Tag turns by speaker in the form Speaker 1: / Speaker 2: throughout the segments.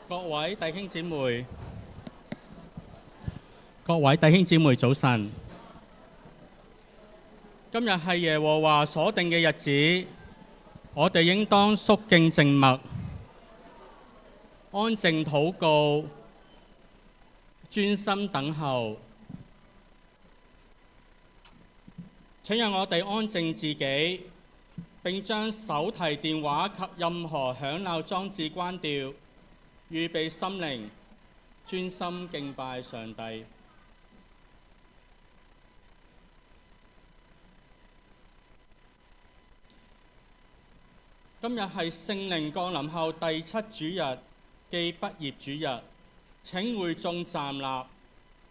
Speaker 1: 各位弟兄姊妹，各位弟兄姊妹，早晨。今日係耶和華所定嘅日子，我哋應當肅敬靜默，安靜禱告，專心等候。請讓我哋安靜自己，並將手提電話及任何響鬧裝置關掉，預備心靈，專心敬拜上帝。今日係聖靈降臨後第7主日，暨畢業主日。請會眾站立，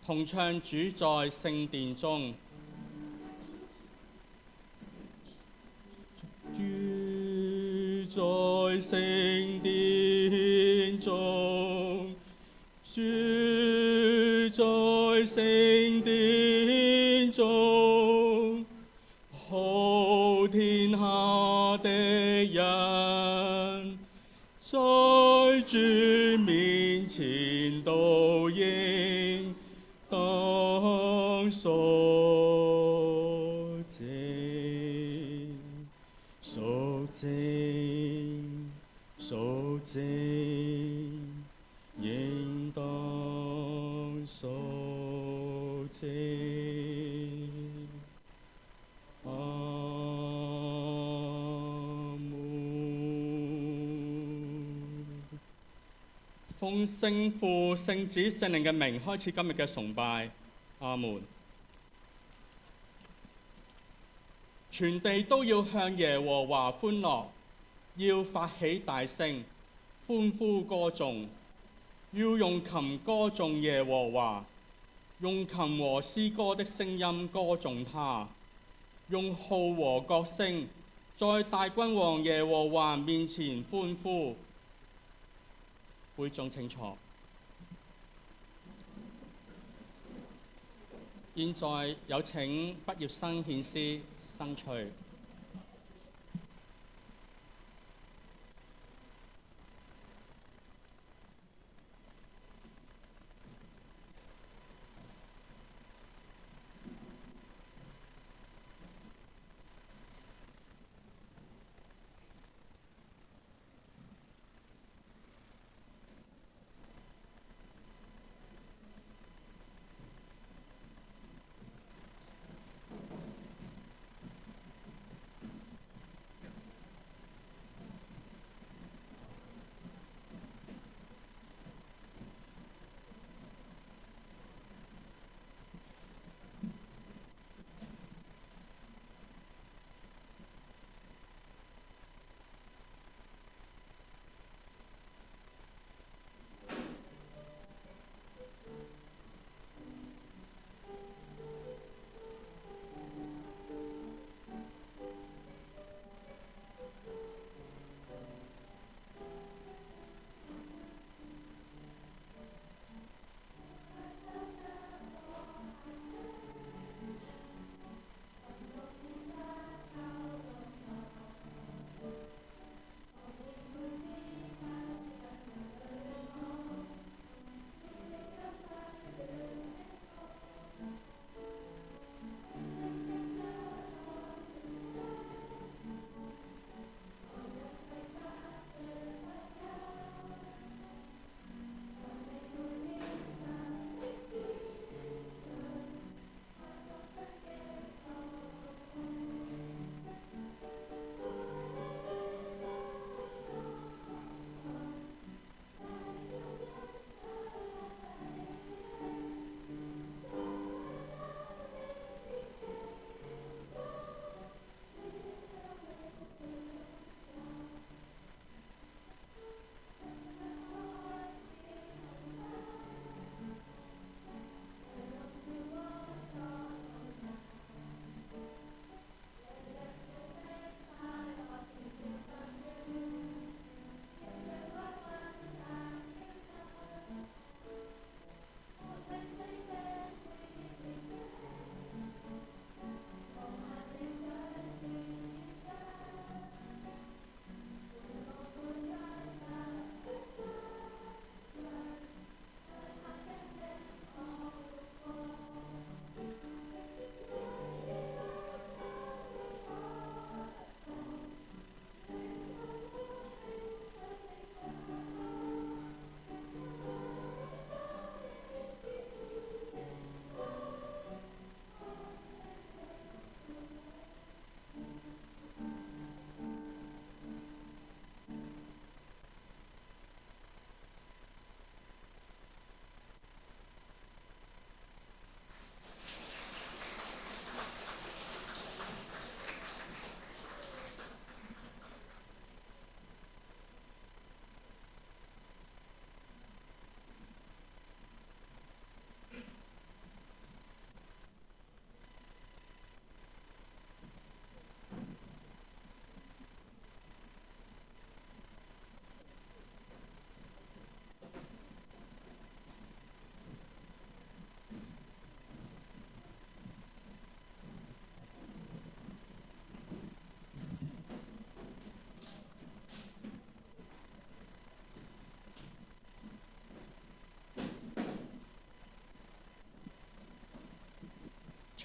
Speaker 1: 同唱主在聖殿中。主在聖殿中，主在聖殿中，好天下的人，在主面前都應當肅靜，肅靜，肅靜，應當肅靜。阿門。奉聖父、聖子、聖靈嘅名開始今日嘅崇拜。阿門。全地都要向耶和華歡樂，要發起大聲，歡呼歌頌，要用琴歌頌耶和華，用琴和詩歌的聲音歌頌他，用號和角聲，在大君王耶和華面前歡呼。會眾請坐。現在有請畢業生獻詩生趣。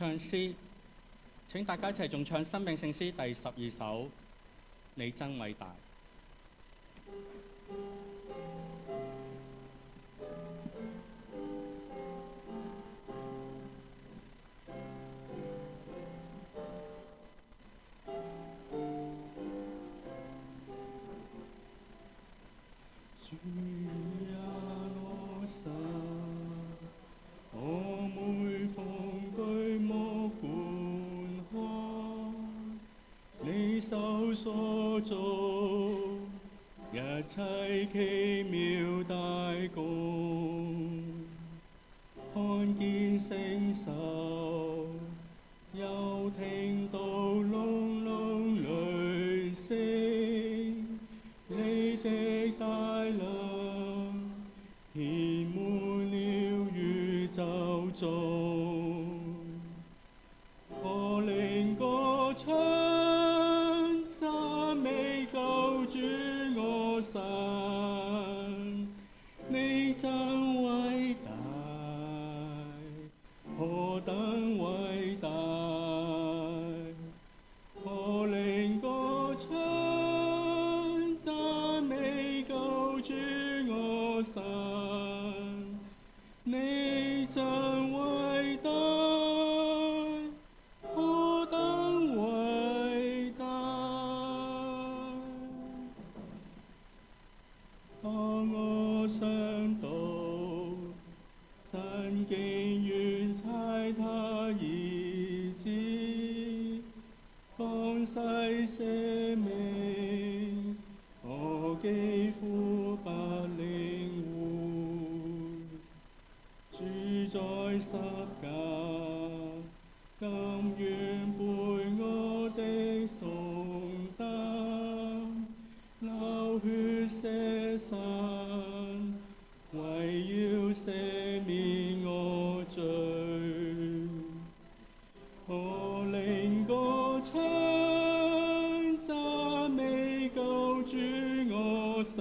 Speaker 1: 唱詩。請大家一齊重唱《生命聖詩》第12首《你真偉大》。主啊，我神，我每逢舉目觀看，你手所造一切奇妙大工，看見聖手，又聽到隆隆雷聲，你的大能填滿了宇宙中，我靈歌唱，讚美救主我神，你真偉大，何等偉大！我靈歌唱，讚美救主我神，你真偉大，何等偉大！當我想到神竟願差他兒子降世捨命，我幾乎不領會。主在十架，甘願背我的重擔，流血捨身，為要赦免我罪。我靈歌唱，讚美救主我神，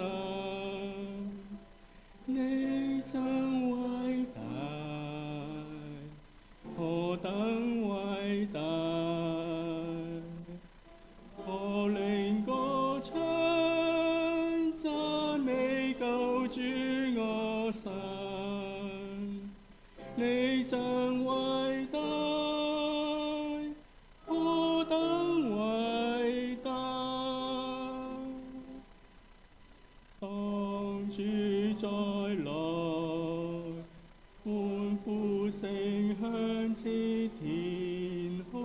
Speaker 1: 你真偉大，何等偉大！我靈歌唱，讚美救主我神，你真偉大，何等偉大！當主再來，歡呼聲響徹天空，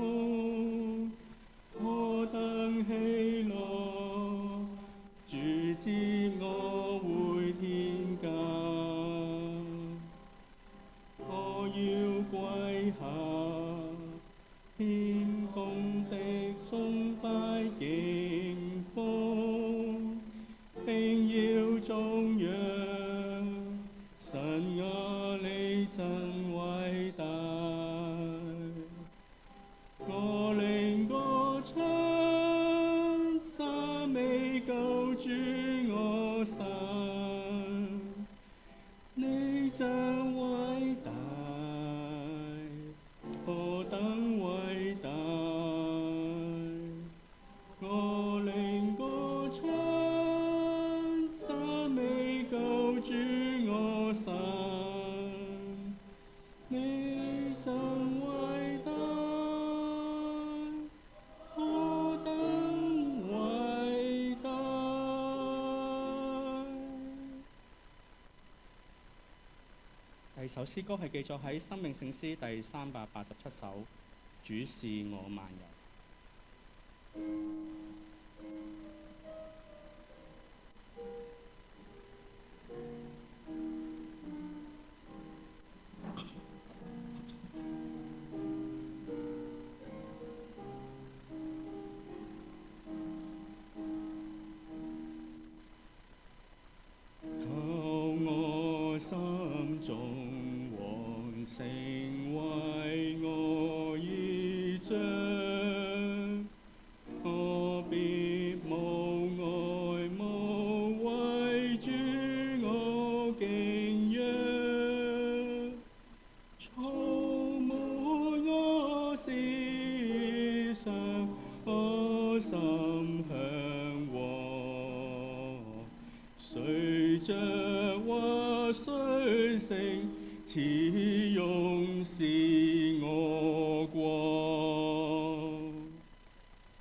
Speaker 1: 何等喜樂！主接我回天家，我要跪下，獻恭的崇拜敬奉，並要頌揚神啊，你真偉大！我靈歌唱，讚美救主我神，你真偉大，何等偉大！我靈歌唱，讚美救主我神，你真偉大，何等偉大！第二首詩歌係記載喺《生命聖詩》第387首，主是我漫遊。求我心中王成為我依仗，我別無愛慕，為主我敬仰，充滿我心向往。誰着或誰勝，始終是我光。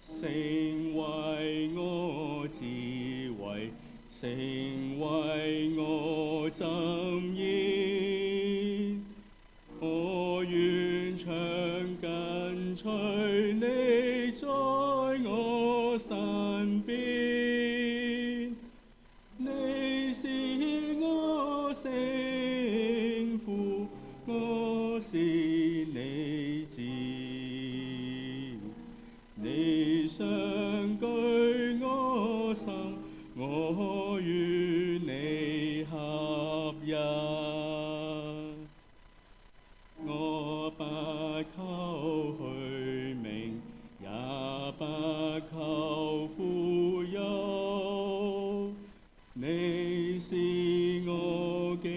Speaker 1: 成為我智慧，成為我箴言，我願長跟隨你在我身邊。你是我聖父，我是你子，你常居我心，我與你合一。我不求虛名，也不求富有，你是我基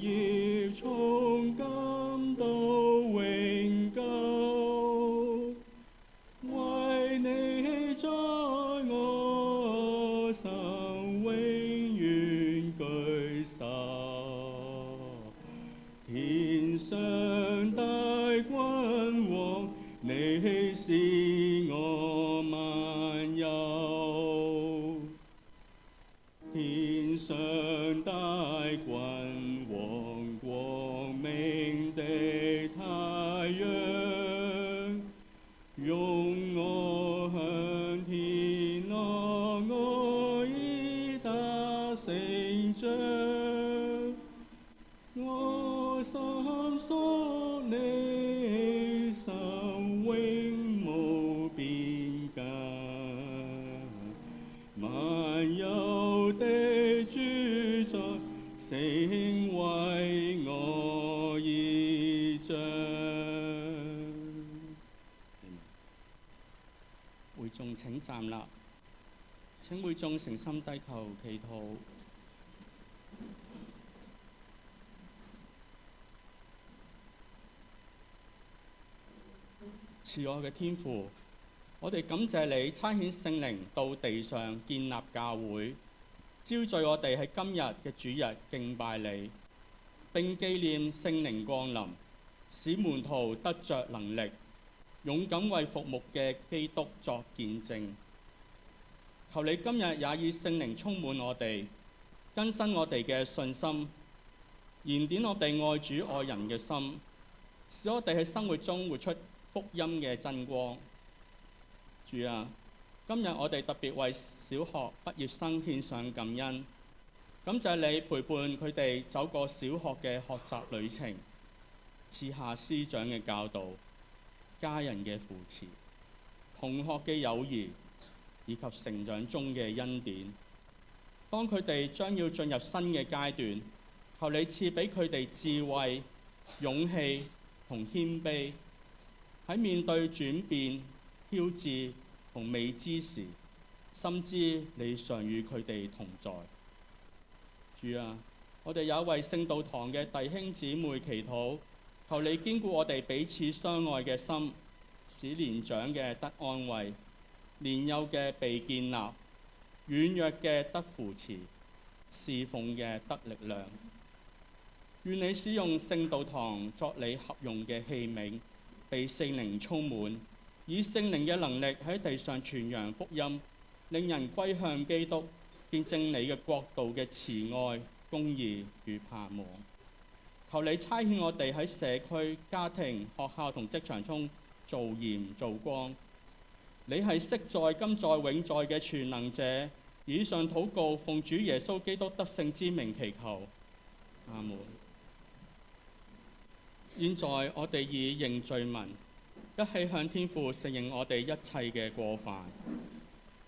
Speaker 1: 業，從今到永久。為你在我心永遠居守。天上大君王，你是我萬有。天上大君王，光明的太陽，用我向天朗，我已達成獎。我心屬你，心永無邊界。萬有的主宰，成為我義象。會眾請站立，請會眾誠心低頭祈禱。慈愛嘅天父，我哋感謝你差遣聖靈到地上建立教會，招聚我哋喺今日嘅主日敬拜你，並紀念聖靈降臨，使門徒得着能力，勇敢為服務嘅基督作見證。求你今日也以聖靈充滿我哋，更新我哋嘅信心，燃點我哋愛主愛人嘅心，使我哋喺生活中活出福音嘅真光。主啊，今日我哋特別為小學畢業生獻上感恩，感謝你陪伴佢哋走過小學嘅學習旅程，賜下師長嘅教導、家人嘅扶持、同學嘅友誼，以及成長中嘅恩典。當佢哋將要進入新嘅階段，求你賜俾佢哋智慧、勇氣同謙卑，喺面對轉變、挑戰同未知時，深知你常與佢哋同在。主啊，我哋也為聖道堂嘅弟兄姊妹祈禱，求你堅固我哋彼此相愛嘅心，使年長嘅得安慰，年幼嘅被建立，軟弱嘅得扶持，侍奉嘅得力量。願你使用聖道堂作你合用嘅器皿，被聖靈充滿，以聖靈嘅能力喺地上傳揚福音，令人歸向基督，見證你嘅國度嘅慈愛、公義與盼望。求你差遣我哋喺社區、家庭、學校同職場中做鹽做光。你係昔在、今在、永在嘅全能者。以上禱告，奉主耶穌基督得勝之名祈求，阿門。現在我哋以認罪文一起向天父承認我哋一切嘅過犯。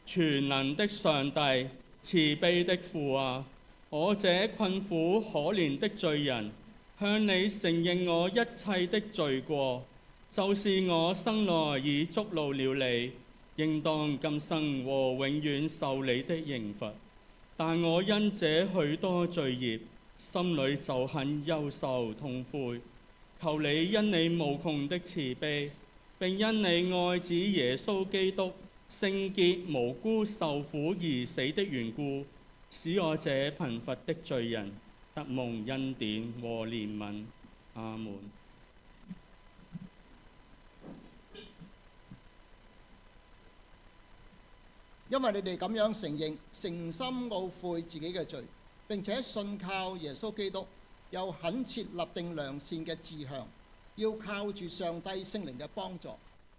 Speaker 1: 全能的上帝，慈悲的父啊，我這困苦可憐的罪人，向你承認我一切的罪過，就是我生來已觸怒了你，應當今生和永遠受你的刑罰。但我因這許多罪孽，心裏就很憂愁痛悔。求你因你無窮的慈悲，並因你愛子耶穌基督聖潔無辜受苦而死的緣故，使我這貧乏的罪人得蒙恩典和憐憫。阿門。
Speaker 2: 因為你哋咁樣承認、誠心懊悔自己嘅罪，並且信靠耶穌基督，又懇切立定良善嘅志向，要靠住上帝聖靈嘅幫助，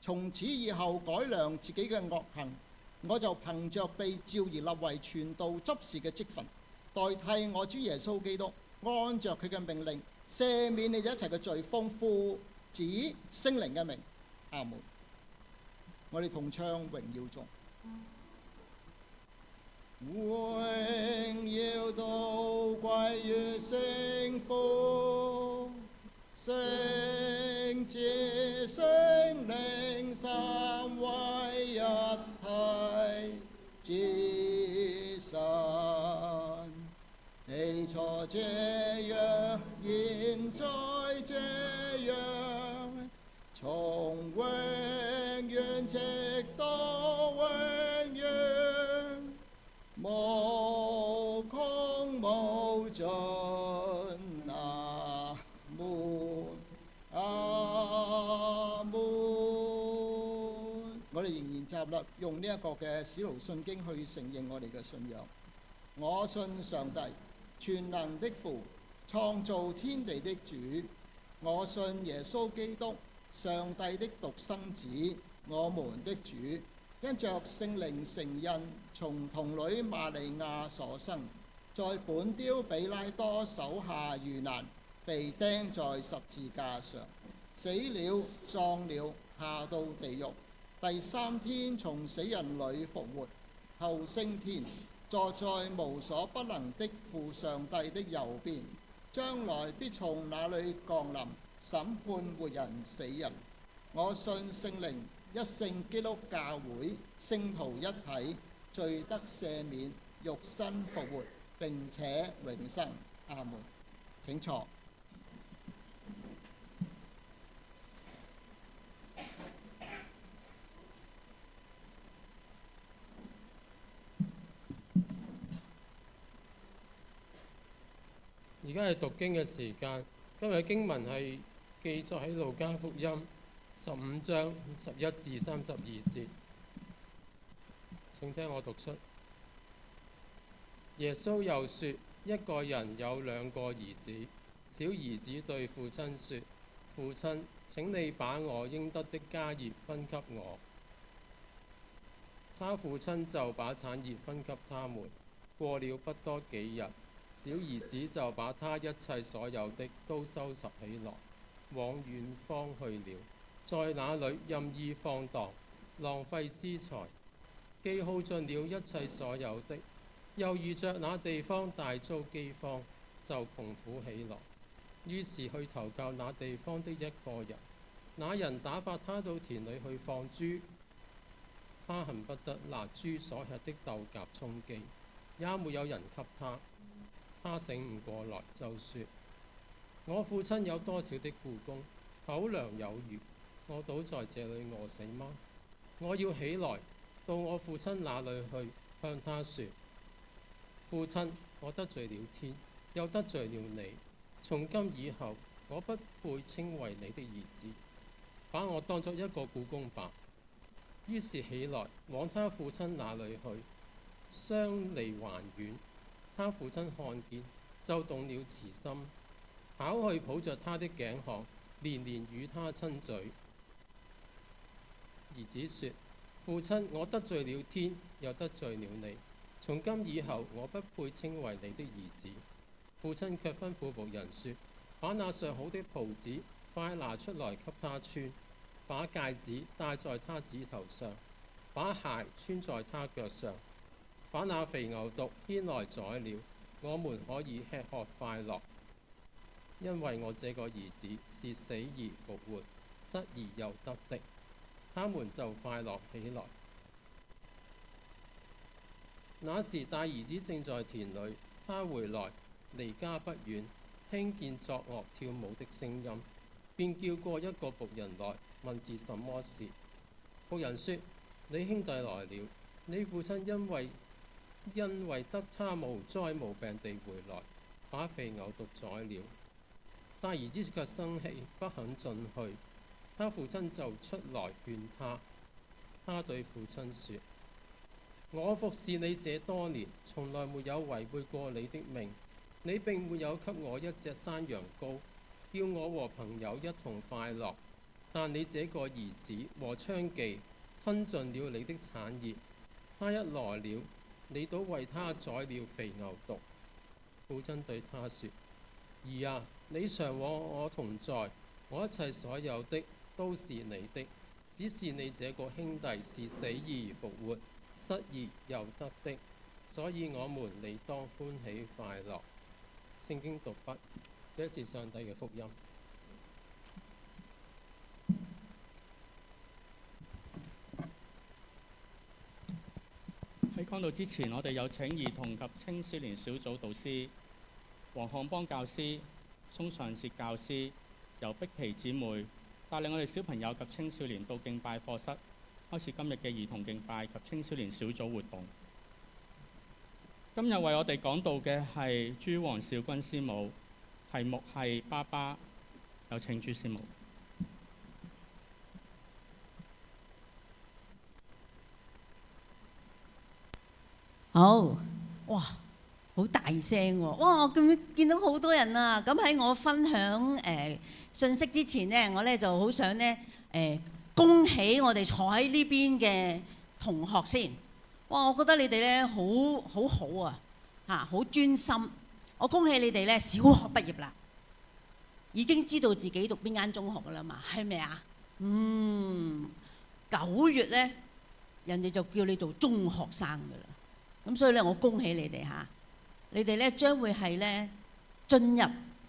Speaker 2: 從此以後改良自己嘅惡行，我就憑着被召而立為傳道執事嘅職分，代替我主耶穌基督，按着佢嘅命令，赦免你哋一切嘅罪，奉父子聖靈嘅名。阿門。我哋同唱榮耀頌。榮耀都歸於聖父、聖子、聖靈三位一體之神。起初這樣，現在這樣，從永遠直到永遠，無窮無盡。阿門，阿門。我哋仍然站立，用呢一個嘅使徒信經去承認我哋嘅信仰。我信上帝，全能的父，創造天地的主。我信耶穌基督，上帝的獨生子，我們的主，因着聖靈成印，從童女瑪利亞所生，在本丟彼拉多手下遇難，被釘在十字架上，死了，葬了，下到地獄，第三天從死人裏復活，後升天，坐在無所不能的父上帝的右邊，將來必從那裏降臨，審判活人死人。我信聖靈，一聖基督教會，聖徒一體，罪得赦免，肉身復活，並且永生。阿門。請坐。
Speaker 3: 而家係讀經嘅時間，今日經文係記載喺路加福音15章11至32節。請聽我讀出。耶穌又說：一個人有兩個兒子，小兒子對父親說：父親，請你把我應得的家業分給我。他父親就把產業分給他們。過了不多幾日，小兒子就把他一切所有的都收拾起來，往遠方去了，在那裏任意放蕩，浪費資財，既耗盡了一切所有的，又遇着那地方大遭饑荒，就窮苦起來，於是去投靠那地方的一個人。那人打發他到田裏去放豬，他恨不得拿豬所吃的豆莢充飢，也沒有人給他。他醒悟過來，就說：我父親有多少的僱工，口糧有餘，我倒在這裏餓死嗎？我要起來到我父親那裏去，向他說：父親，我得罪了天，又得罪了你。從今以後，我不配稱為你的兒子，把我當作一個僱工吧。於是起來往他父親那裏去，相離還遠。他父親看見，就動了慈心，跑去抱着他的頸項，連連與他親嘴。兒子說：父親，我得罪了天，又得罪了你。從今以後，我不配稱為你的兒子。父親卻吩咐僕人說：把那上好的袍子快拿出來給他穿，把戒指戴在他指頭上，把鞋穿在他腳上，把那肥牛犢牽來宰了，我們可以吃喝快樂。因為我這個兒子是死而復活，失而又得的。他們就快樂起來。那時大兒子正在田裏，他回來離家不遠，聽見作樂跳舞的聲音，便叫過一個僕人來問是什麼事。僕人說：你兄弟來了，你父親因為得他無災無病地回來，把肥牛犢宰了。但兒子卻生氣，不肯進去。他父親就出來勸他。他對父親說：我服侍你這多年，從來沒有違背過你的命。你並沒有給我一隻山羊羔，叫我和朋友一同快樂。但你這個兒子和娼妓吞盡了你的產業。他一來了，你倒為他宰了肥牛犢。父親對他說：兒啊，你常和我同在，我一切所有的都是你的，只是你這個兄弟是死而復活，失而又得的，所以我們理當歡喜快樂。聖經讀畢，這是上帝嘅福音。
Speaker 1: 喺講道之前，我哋有請兒童及青少年小組導師黃漢邦教師、宋常哲教師、由碧琪姊妹帶領我哋小朋友及青少年到敬拜課室，開始今日嘅兒童敬拜及青少年小組活動。今日為我哋講道嘅係朱黃少君師母，題目係爸爸，有請朱師母。
Speaker 4: 好，哇，好大聲喎！哇，我見到好多人啊！咁喺我分享信息之前呢，我咧就好想呢恭喜我哋坐喺呢邊嘅同學先。哇，我覺得你哋咧好啊，好專心。我恭喜你哋咧小學畢業啦，已經知道自己讀邊間中學噶啦嘛，係咪啊？9月咧，人哋就叫你做中學生噶啦。咁所以咧，我恭喜你哋嚇，你哋咧將會係咧進入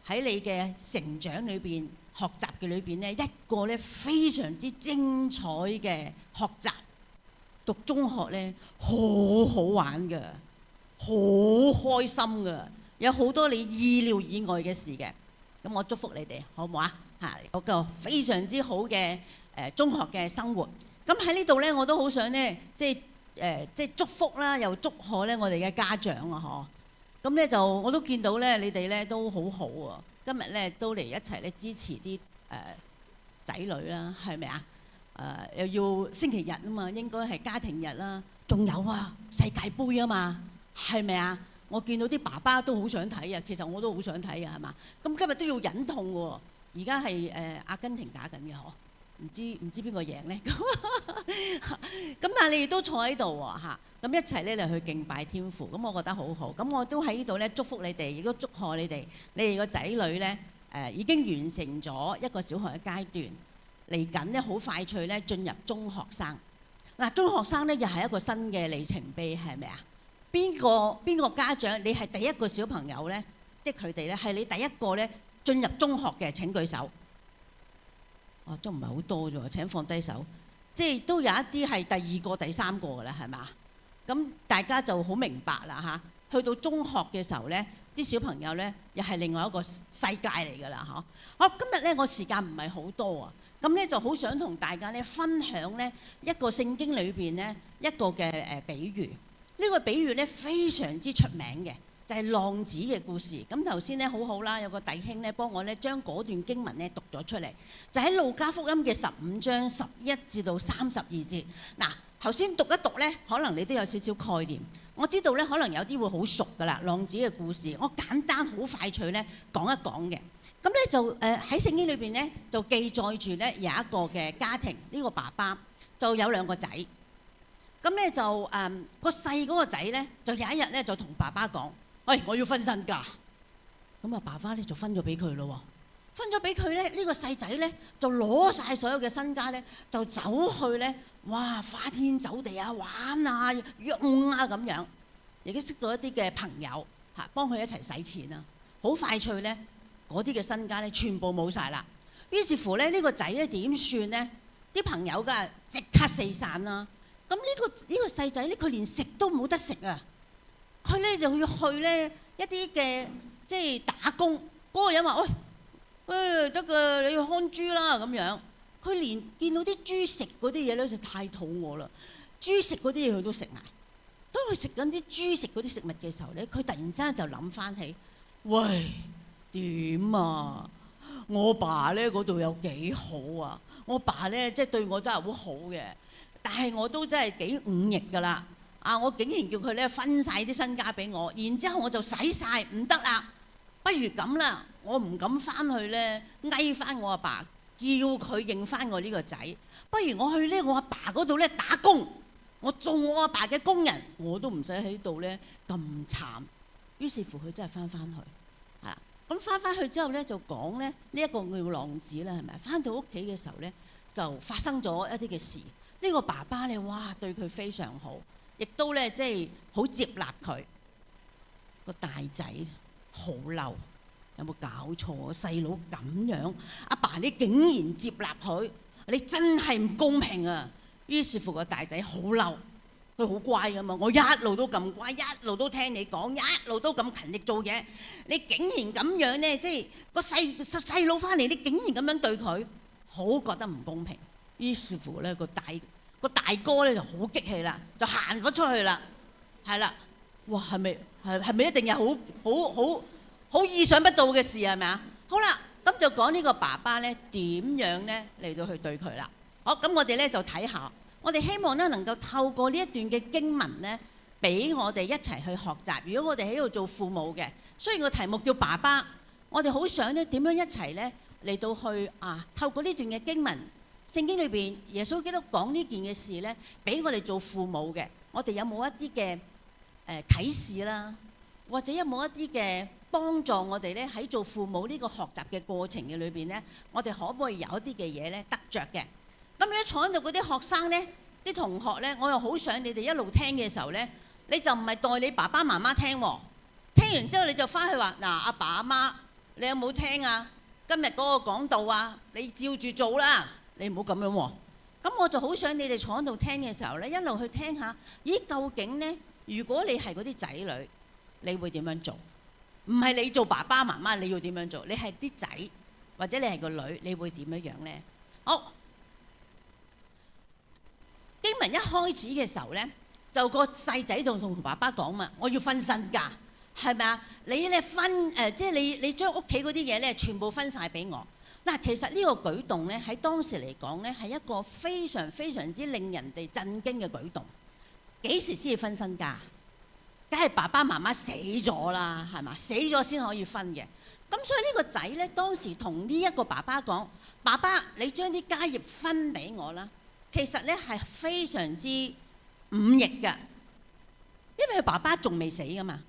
Speaker 4: 喺你嘅成長裏邊、學習嘅裏邊咧一個咧非常之精彩嘅學習。讀中學咧好好玩㗎，好開心㗎，有好多你意料以外嘅事嘅。咁我祝福你哋，好唔好啊？嚇，有個非常之好嘅中學嘅生活。咁喺呢度咧，我都好想咧即係祝福啦，又祝賀咧我哋嘅家長啊，嗬！咁咧就我都見到咧，你哋咧都好好喎。今日咧都嚟一齊咧支持啲仔女啦，係咪啊？又要星期日啊嘛，應該係家庭日啦。仲有啊，世界盃啊嘛，係咪啊？我見到啲爸爸都好想睇啊，其實我都好想睇啊，係嘛？咁今日都要忍痛喎。而家係阿根廷打緊嘅嗬。唔知邊個贏呢？咁但係你哋都坐喺度喎嚇，咁一齊咧嚟去敬拜天父，咁我覺得好好。咁我都喺呢度咧祝福你哋，亦都祝賀你哋。你哋個仔女咧已經完成咗一個小學嘅階段，嚟緊咧好快脆咧進入中學生。嗱，中學生咧又係一個新嘅里程碑，係咪啊？邊個家長你係第一個小朋友咧，即係佢哋咧係你第一個咧進入中學嘅？請舉手。哦，都唔係好多啫喎！請放低手，即係都有一啲係第二個、第三個㗎啦，係嘛？咁大家就好明白啦嚇。去到中學嘅時候咧，啲小朋友咧又係另外一個世界嚟㗎啦，嗬！好，今日咧我時間唔係好多啊，咁咧就好想同大家咧分享咧一個聖經裏邊咧一個嘅比喻。呢個比喻咧非常之出名嘅。就係浪子嘅故事。咁頭先咧好好啦，有個弟兄咧幫我咧將嗰段經文咧讀咗出嚟，就喺路加福音嘅15章11至到32節。嗱，頭先讀一讀咧，可能你都有少少概念。我知道咧，可能有啲會好熟噶啦，浪子嘅故事。我簡單好快脆咧講一講嘅。咁咧就喺聖經裏邊咧就記載住咧有一個嘅家庭，呢個爸爸就有2個仔。咁咧就個細嗰個仔咧就有一日咧就同爸爸講：我要分身家。咁啊，爸爸咧就分咗俾佢咯喎，分咗俾佢咧，呢個細仔咧就攞晒所有嘅身家咧，就走去咧，哇，花天酒地啊，玩啊，用啊咁樣，亦都識到一啲嘅朋友嚇，幫佢一齊使錢啊。好快脆咧，嗰啲嘅身家咧全部冇晒啦。於是乎咧，呢個仔咧點算咧？啲朋友㗎即刻四散啦。咁呢個細仔咧，佢連食都冇得食啊！佢咧就要去咧一啲嘅即係打工。嗰個人話：得㗎，你要看豬啦咁樣。佢連見到啲豬食嗰啲嘢咧就太肚餓啦。豬食嗰啲嘢佢都食埋。當佢食緊啲豬食嗰啲食物嘅時候咧，佢突然之間就諗翻起，喂，點啊？我爸咧嗰度有幾好啊！我爸咧即係對我真係好好嘅，但係我都真係幾忤逆㗎啦。我竟然叫佢咧分晒啲身家俾我，然之後我就使晒，唔得啦。不如咁啦，我唔敢翻去咧，翳翻我阿爸，叫佢認翻我呢個仔。不如我去咧我阿爸嗰度咧打工。我做我阿爸嘅工人，我都唔使喺度咧咁慘。於是乎佢真係翻去，係啦。咁翻去之後咧就講咧呢一個叫浪子啦，係咪？翻到屋企嘅時候咧就發生咗一啲嘅事。呢個爸爸咧哇對佢非常好，亦都咧即係好接納佢。個大仔好嬲，有冇搞錯？細佬咁樣，阿爸你竟然接納佢，你真係唔公平啊！於是乎個大仔好嬲，佢好乖噶嘛，我一路都咁乖，一路都聽你講，一路都咁勤力做嘢，你竟然咁樣呢？即係個細佬翻嚟，你竟然咁樣對佢，好覺得唔公平。於是乎咧個大哥咧就好激氣啦，就行咗出去啦，係啦，哇係咪一定有好意想不到嘅事係咪啊？好啦，咁就講呢個爸爸咧點樣咧嚟到去對佢啦。好，咁我哋咧就睇下，我哋希望咧能夠透過呢一段嘅經文咧，俾我哋一齊去學習。如果我哋喺度做父母嘅，雖然個題目叫爸爸，我哋好想咧點樣一齊咧嚟到去透過呢段嘅經文，聖經裏邊耶穌基督講呢件嘅事咧，俾我哋做父母嘅，我哋有冇一啲嘅啟示啦，或者有冇一啲嘅幫助我哋咧喺做父母呢個學習嘅過程嘅裏邊咧，我哋可唔可以有一啲嘅嘢咧得着嘅？咁如果坐喺度嗰啲學生咧，啲同學咧，我又好想你哋一路聽嘅時候咧，你就唔係代你爸爸媽媽聽喎，聽完之後你就翻去話嗱，阿爸阿媽，你有冇聽啊？今日嗰個講道啊，你照住做啦，你唔好咁樣喎。咁我就好想你哋坐喺度聽嘅時候咧，一路去聽下，咦，究竟咧，如果你係嗰啲仔女，你會點樣做？唔係你做爸爸媽媽，你要點樣做？你係啲仔或者你係個女，你會點樣樣咧？好。經文一開始嘅時候咧，就個細仔就同爸爸講嘛，我要分身家，係咪啊？你咧即係你將屋企嗰啲嘢咧，全部分晒俾我。嗱，其實呢個舉動咧，喺當時嚟講咧，係一個非常非常之令人哋震驚嘅舉動。幾時先至分身家？梗係爸爸媽媽死咗啦，係嘛？死咗先可以分嘅。咁所以呢個仔咧，當時同呢一個爸爸講：爸爸，你將啲家業分俾我啦。其實咧係非常之忤逆嘅，因為佢爸爸仲未死噶嘛。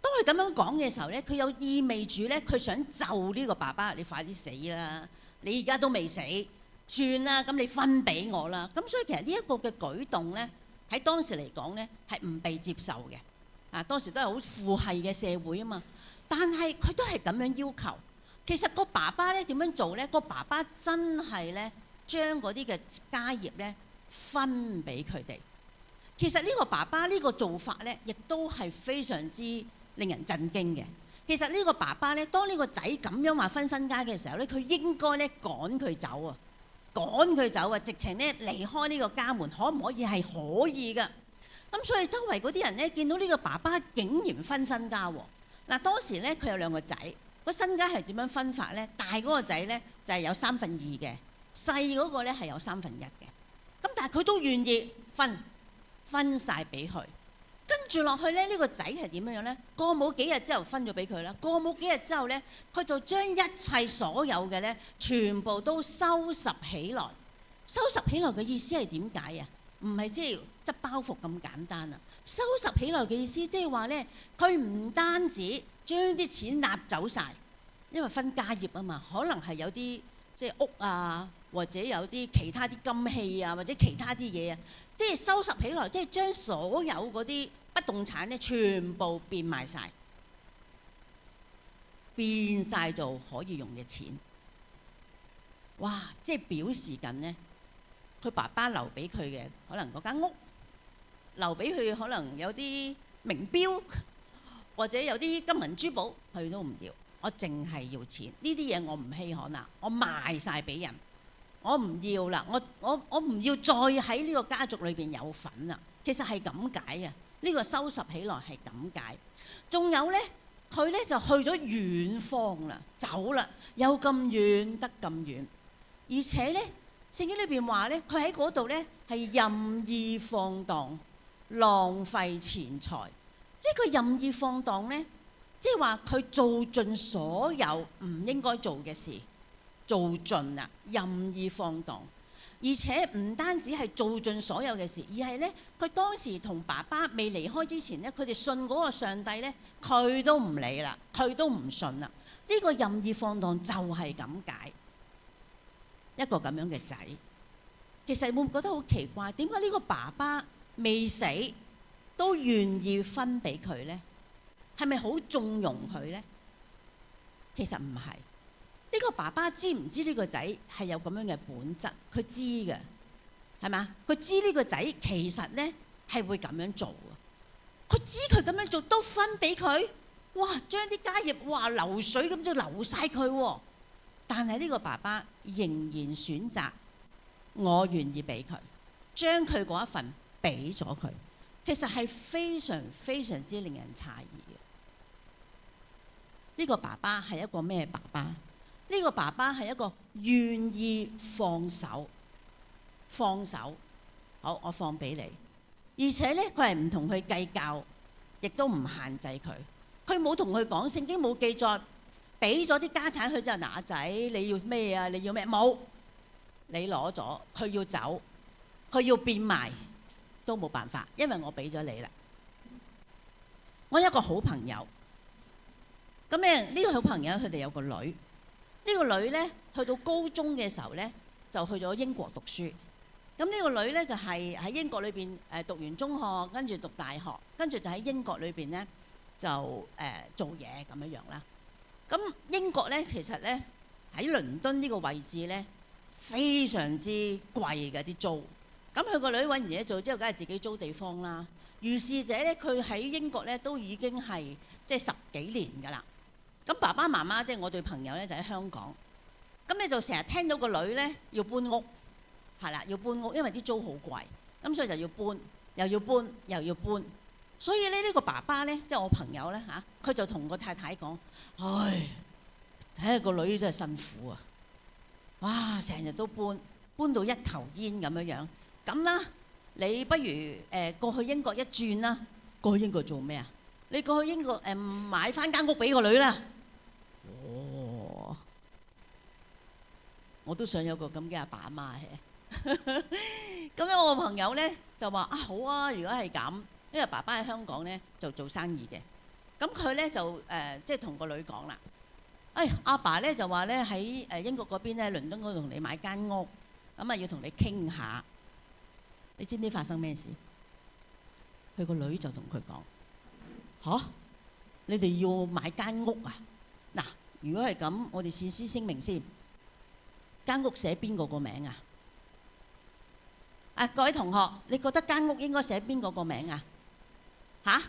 Speaker 4: 當佢咁樣講嘅時候咧，佢有意味住咧，佢想就呢個爸爸，你快啲死啦！你而家都未死，算啦，咁你分俾我啦。咁所以其實呢一個嘅舉動咧，喺當時嚟講咧係唔被接受嘅。當時都係好父系嘅社會啊嘛，但係佢都係咁樣要求。其實個爸爸咧點樣做咧？個爸爸真係咧，將嗰啲嘅家業咧分俾佢哋。其實呢個爸爸呢個做法咧，亦都係非常之令人震驚嘅。其實呢個爸爸咧，當呢個仔咁樣話分身家嘅時候咧，佢應該咧趕佢走啊，趕佢走啊，直情咧離開呢個家門，可唔可以？係可以㗎。咁所以周圍嗰啲人咧見到呢個爸爸竟然分身家喎。嗱，當時咧佢有兩個仔，個身家係點樣分法咧？大嗰個仔咧就係有3分2嘅。細嗰個咧係有1/3嘅，咁但係佢都願意分晒俾佢。跟住落去咧，呢個仔係點樣樣咧？過冇幾日之後分咗俾佢啦。過冇幾日之後咧，佢就將一切所有嘅咧，全部都收拾起來。收拾起來嘅意思係點解啊？唔係即係執包袱咁簡單啊！收拾起來嘅意思即係話咧，佢唔單止將啲錢納走晒，因為分家業啊嘛，可能係有啲即係屋啊。或者有啲其他啲金器啊，或者其他啲嘢啊，即係收拾起來，即係將所有嗰啲不動產咧，全部變賣晒，變晒做可以用嘅錢。哇！即係表示緊呢，佢爸爸留俾佢嘅可能嗰間屋，留俾佢可能有啲名錶，或者有啲金銀珠寶，佢都唔要。我淨係要錢，呢啲嘢我唔稀罕啦，我賣晒俾人。我唔要啦，我唔要再喺呢個家族裏邊有份啦。其實係咁解啊，呢個收拾起來係咁解。仲有呢，佢呢就去咗遠方啦，走啦，有咁遠得咁遠，而且呢，聖經裏邊話呢，佢喺嗰度呢係任意放蕩，浪費錢財。呢個任意放蕩呢，即係話佢做盡所有唔應該做嘅事，做盡啦，任意放蕩。而且唔單止係做盡所有嘅事，而係呢，佢當時同爸爸未離開之前呢，佢哋信嗰個上帝呢，佢都唔理啦，佢都唔信啦。呢個任意放蕩就係咁解，一個咁樣嘅仔。其實會唔會覺得好奇怪？點解呢個爸爸未死都願意分俾佢呢？係咪好縱容佢呢？其實唔係。呢個爸爸知唔知呢個仔係有咁樣嘅本質？佢知嘅，係嘛？佢知呢個仔其實呢係會咁樣做嘅。佢知佢咁樣做都分俾佢，哇！將啲家業哇流水咁就流晒佢喎。但係呢個爸爸仍然選擇，我願意俾佢，將佢嗰一份俾咗佢。其實係非常非常之令人詫異嘅。呢個爸爸係一個咩爸爸？呢個爸爸係一個願意放手，放手，好，我放俾你。而且呢，佢係唔同佢計較，亦都唔限制佢。佢冇同佢講，聖經冇記載，俾咗啲家產佢就嗱，仔你要咩啊？你要咩？冇，你攞咗，佢要走，佢要變賣都冇辦法，因為我俾咗你啦。我有一個好朋友，咁咧呢個好朋友佢哋有個女。呢個女呢，去到高中嘅時候呢，就去咗英國讀書。咁呢個女呢，就係喺英國裏邊讀完中學，跟住讀大學，跟住就喺英國裏邊呢，就做嘢咁樣樣啦。咁英國呢，其實呢，喺倫敦呢個位置呢，非常之貴嘅啲租。咁佢個女揾完嘢做之後，梗係自己租地方啦。如是者呢，佢喺英國呢，都已經係即係10幾年㗎啦。咁爸爸媽媽即係我對朋友咧就喺香港，咁你就成日聽到個女咧要搬屋，係啦，要搬屋，因為啲租好貴，咁所以就要搬，又要搬，又要搬。所以咧呢個爸爸咧，即係我朋友咧嚇，佢就同個太太講：唉，睇下個女真係辛苦啊！哇，成日都搬，搬到一頭煙咁樣樣。咁啦，你不如過去英國一轉啦。過去英國做咩啊？你過去英國買翻間屋俾個女啦。哦，我都想有個咁嘅阿爸阿媽嘅。咁樣我個朋友咧就話啊，好啊，如果係咁，因為爸爸喺香港咧就做生意嘅，咁佢咧就即係同個女講啦。阿爸咧就話咧喺英國嗰邊咧，倫敦嗰度同你買間屋，咁啊要同你傾下。你知唔知發生咩事？佢個女就同佢講：嚇，你哋要買間屋啊？嗱，如果係咁，我哋事先聲明先，間屋寫邊個個名啊？各位同學，你覺得間屋應該寫邊個個名啊？嚇，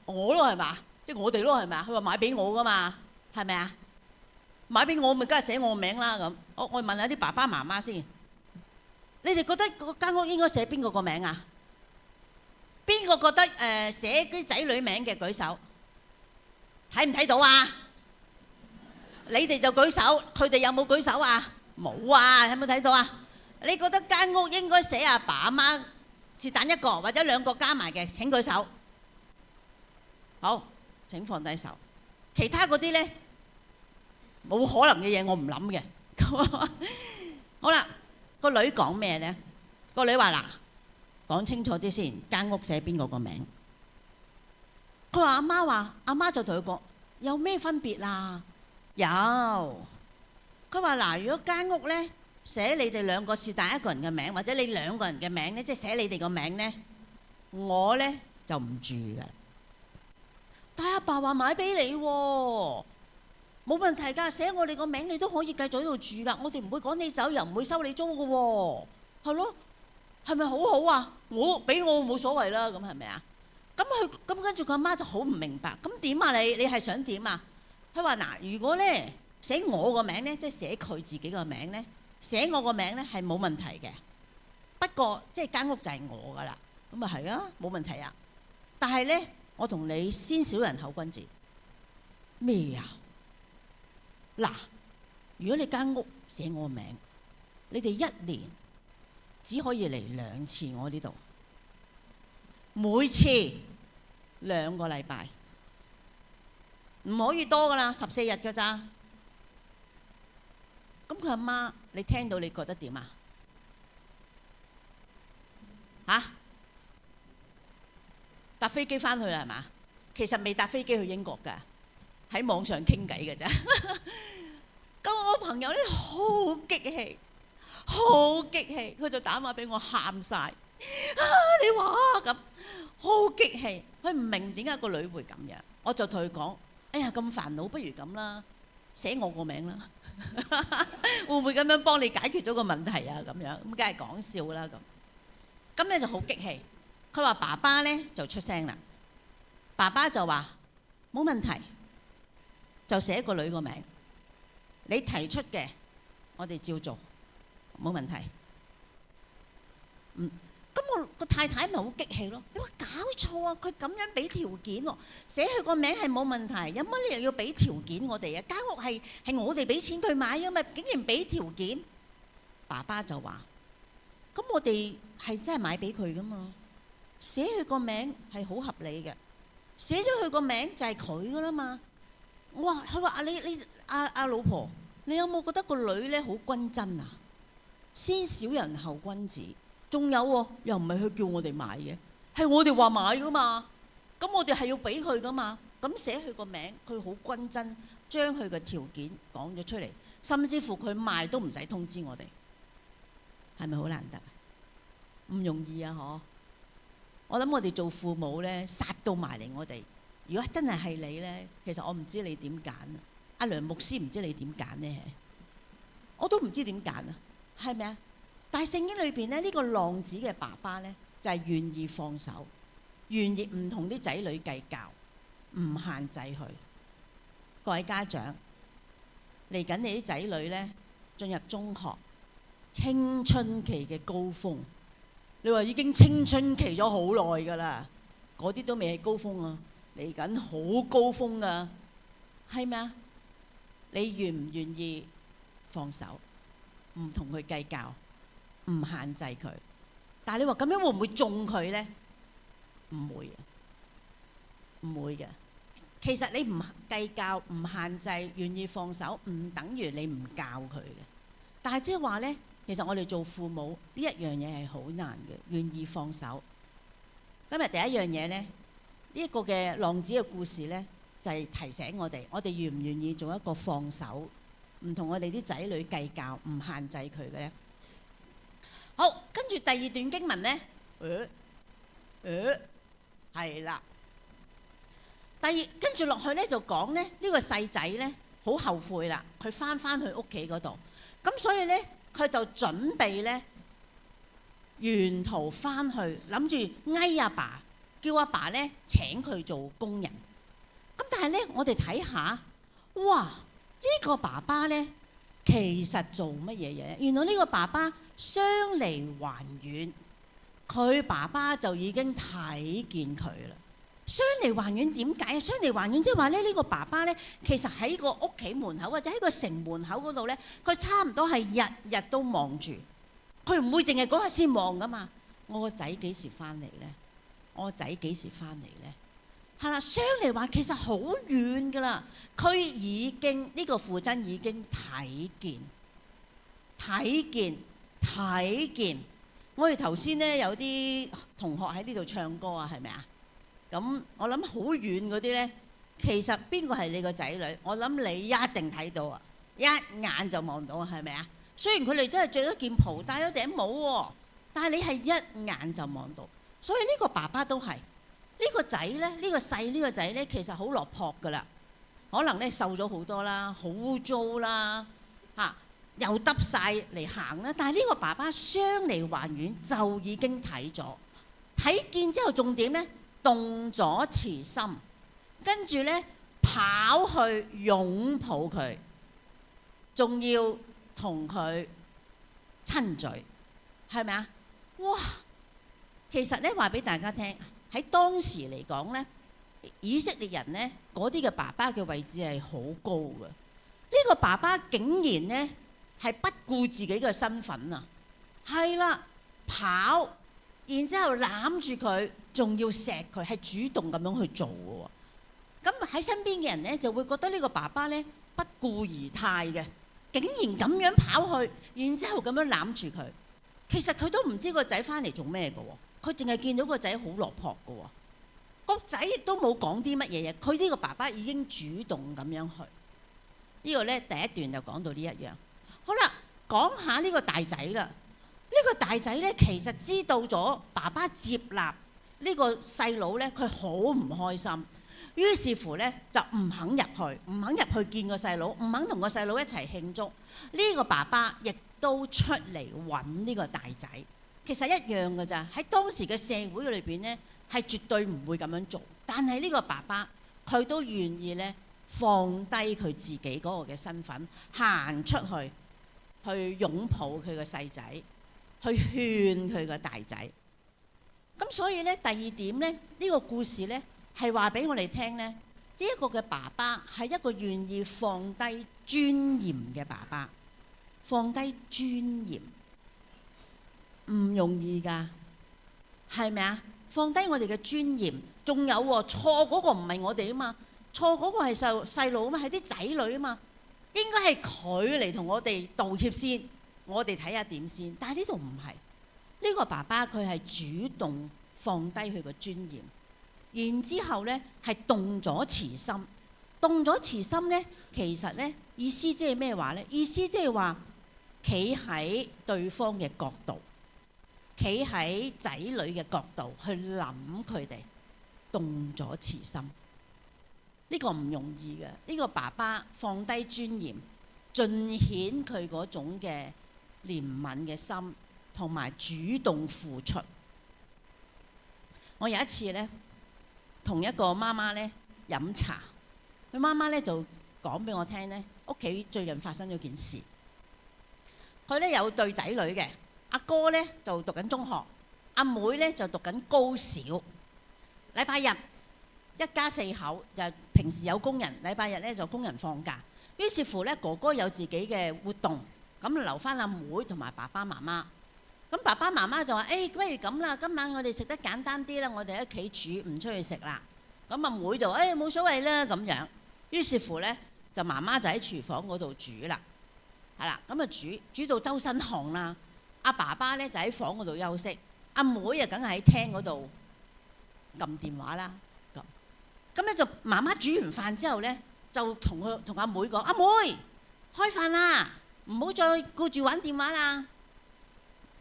Speaker 4: 我咯係嘛？即係我哋咯係咪啊？佢話買俾我噶嘛，係咪啊？買俾我咪梗係寫我名啦咁。我問下啲爸爸媽媽先，你哋覺得嗰間屋應該寫邊個個名啊？邊個覺得寫啲仔女名嘅舉手？睇唔睇到啊？你哋就舉手，佢哋有冇舉手啊？冇啊，有冇睇到啊？你覺得間屋應該寫阿爸阿媽是但一個或者兩個加埋嘅？請舉手。好，請放低手。其他嗰啲呢，冇可能嘅嘢，我唔諗嘅。好啦，個女講咩呢？個女話嗱，講清楚啲先，間屋寫邊個個名？佢話阿媽就同佢講：有咩分別啊？有。佢話嗱，如果間屋呢，寫你哋兩個是但一個人嘅名，或者你兩個人嘅名呢，即係寫你哋個名呢，我呢就唔住嘅。但係阿爸話買俾你喎，冇問題㗎，寫我哋個名你都可以繼續喺度住㗎，我哋唔會趕你走，又唔會收你租㗎喎，係咯，係咪好好啊？我俾我冇所謂啦，咁係咪啊？咁跟住佢阿媽就好唔明白，咁點啊？你係想點啊？佢話嗱，如果呢寫我個名呢，即係寫佢自己個名呢，寫我個名咧係冇問題嘅，不過即係間屋就係我噶啦，咁啊係啊，冇問題啊。但係咧，我同你先小人後君子咩啊？嗱，如果你間屋寫我名，你哋1年只可以嚟2次我呢度，每次2個禮拜，唔可以多噶啦，14日噶咋。咁佢阿媽，你聽到你覺得點啊？嚇？搭飛機翻去啦係嘛？其實未搭飛機去英國㗎，喺網上傾偈㗎咋。咁我朋友咧好激氣，好激氣，佢就打電話俾我喊晒。啊！你話咁好激氣，佢唔明點解個女會咁樣。我就同佢講：哎呀咁煩惱，不如咁啦，寫我個名啦。會唔會咁樣幫你解決咗個問題啊？咁樣咁梗係講笑啦咁。咁咧就好激氣。佢話爸爸咧就出聲啦。爸爸就話冇問題，就寫個女個名。你提出嘅，我哋照做，冇問題。咁我個太太咪好激氣咯。你話搞錯啊！佢咁樣俾條件喎，寫佢個名係冇問題，有乜理由要俾條件我哋啊？間屋係我哋俾錢佢買㗎嘛，竟然俾條件。爸爸就話：咁我哋係真係買俾佢㗎嘛，寫佢個名係好合理嘅，寫咗佢個名就係佢㗎啦嘛。我話佢話阿老婆，你有冇覺得個女咧好均真啊？先小人後君子。仲有喎，又唔係佢叫我哋買嘅，係我哋話買噶嘛。咁我哋係要俾佢噶嘛。咁寫佢個名，佢好均真，將佢嘅條件講咗出嚟，甚至乎佢賣都唔使通知我哋，係咪好難得？唔容易啊！嗬！我諗我哋做父母咧，殺到埋嚟我哋。如果真係你咧，其實我唔知你點揀啊。阿梁牧師唔知你點揀呢？我都唔知點揀啊，係咪啊？但係聖經裏邊咧，呢個浪子嘅爸爸咧，就係願意放手，願意唔同啲仔女計較，唔限制佢。各位家長，嚟緊你啲仔女咧進入中學，青春期嘅高峰，你話已經青春期咗好耐㗎啦，嗰啲都未係高峰啊，嚟緊好高峰啊，係咪啊？你願唔願意放手，唔同佢計較？唔限制佢，但係你話咁樣會唔會中佢呢？唔會嘅，唔會嘅。其實你唔計較、唔限制、願意放手，唔等於你唔教佢嘅。但係即係話呢，其實我哋做父母呢一樣嘢係好難嘅，願意放手。今日第一樣嘢呢，呢一個嘅浪子嘅故事呢，就係提醒我哋願唔願意做一個放手，唔同我哋啲仔女計較，唔限制佢嘅呢。好，跟住第2段經文呢，係啦。跟住落去呢，就講呢，呢個細仔呢，好後悔啦，佢翻去屋企嗰度，咁所以呢，佢就準備呢，沿途翻去，諗住嗌阿爸，叫阿爸呢請佢做工人。咁但係呢，我哋睇下，哇！呢個爸爸呢，其實做乜嘢嘢？原來呢個爸爸相離還遠，佢爸爸就已經睇見佢啦。相離還遠點解啊？相離還遠即係話咧，呢個爸爸咧，其實喺個屋企門口或者喺個城門口嗰度咧，佢差唔多係日日都望住，佢唔會淨係嗰日先望噶嘛。我個仔幾時翻嚟咧？我個仔幾時翻嚟咧？係啦，相離還其實好遠噶啦，佢已經呢個父親已經睇見。我哋頭先咧有啲同學喺呢度唱歌啊，係咪啊？咁我諗好遠嗰啲咧，其實邊個係你個仔女？我諗你一定睇到啊，一眼就望到啊，係咪啊？雖然佢哋都係着咗件袍，戴咗頂帽喎，但係你係一眼就望到。所以呢個爸爸都係。呢個仔咧，呢個細呢個仔咧，其實好落魄噶啦，可能咧瘦咗好多啦，好污糟啦，又耷晒嚟行啦。但係呢個爸爸相離還遠就已經睇見之後，仲點咧？動咗慈心，跟住咧跑去擁抱佢，仲要同佢親嘴，係咪啊？哇！其實咧話俾大家聽，喺當時嚟講咧，以色列人咧嗰啲嘅爸爸嘅位置係好高嘅。呢個爸爸竟然咧係不顧自己嘅身份啊，係啦，跑，然之後攬住佢，仲要錫佢，係主動咁樣去做嘅喎。咁喺身邊嘅人咧就會覺得呢個爸爸咧不顧而態嘅，竟然咁樣跑去，然之後咁樣攬住佢。其實佢都唔知個仔翻嚟做咩嘅喎，佢淨係見到個仔好落魄嘅喎，個仔亦都冇講啲乜嘢嘢，佢呢個爸爸已經主動咁樣去。呢個咧第一段就講到呢一樣。好啦，講下呢個大仔啦。呢個大仔咧其實知道咗爸爸接納呢個細佬咧，佢好唔開心。於是乎咧就唔肯入去，唔肯入去見個細佬，唔肯同個細佬一齊慶祝。呢個爸爸亦都出嚟揾呢個大仔。其實一樣㗎咋，喺當時嘅社會裏邊咧係絕對唔會咁樣做。但係呢個爸爸佢都願意咧放低佢自己嗰個嘅身份，行出去去擁抱佢個細仔，去勸佢個大仔。咁所以咧第二點咧，呢個故事咧係話俾我哋聽咧，呢一個嘅爸爸係一個願意放低尊嚴嘅爸爸。放低尊嚴唔容易㗎，係咪啊？放低我哋嘅尊嚴，仲有喎，錯嗰個唔係我哋啊嘛，錯嗰個係細路啊嘛，係啲仔女啊嘛，應該係佢嚟同我哋道歉先，我哋睇下點先。但係呢度唔係，呢個爸爸佢係主動放低佢個尊嚴，然之後咧係動咗慈心，動咗慈心咧，其實咧意思即係咩話咧？意思即係話，企喺對方嘅角度，企喺仔女嘅角度去諗佢哋，動咗慈心。呢個唔容易嘅。呢個爸爸放低尊嚴，盡顯佢嗰種嘅憐憫嘅心，同埋主動付出。我有一次咧，同一個媽媽咧飲茶，佢媽媽咧就講俾我聽咧，屋企最近發生咗件事。佢咧有對仔女嘅，阿哥咧就讀緊中學，阿妹咧就讀緊高小。禮拜日一家四口，就平時有工人，禮拜日咧就工人放假。於是乎咧，哥哥有自己嘅活動，咁留翻阿妹同埋爸爸媽媽。咁爸爸媽媽就話：不如咁啦，今晚我哋食得簡單啲啦，我哋喺屋企煮，唔出去食啦。咁阿妹就冇所謂啦咁樣。於是乎咧，就媽媽就喺廚房嗰度煮啦。係啦，咁啊煮到周身汗啦。阿爸爸咧就喺房嗰度休息，阿妹啊梗係喺廳嗰度撳電話啦。咁咧就媽媽煮完飯之後咧，就同阿妹講：阿妹開飯啦，唔好再顧住玩電話啦。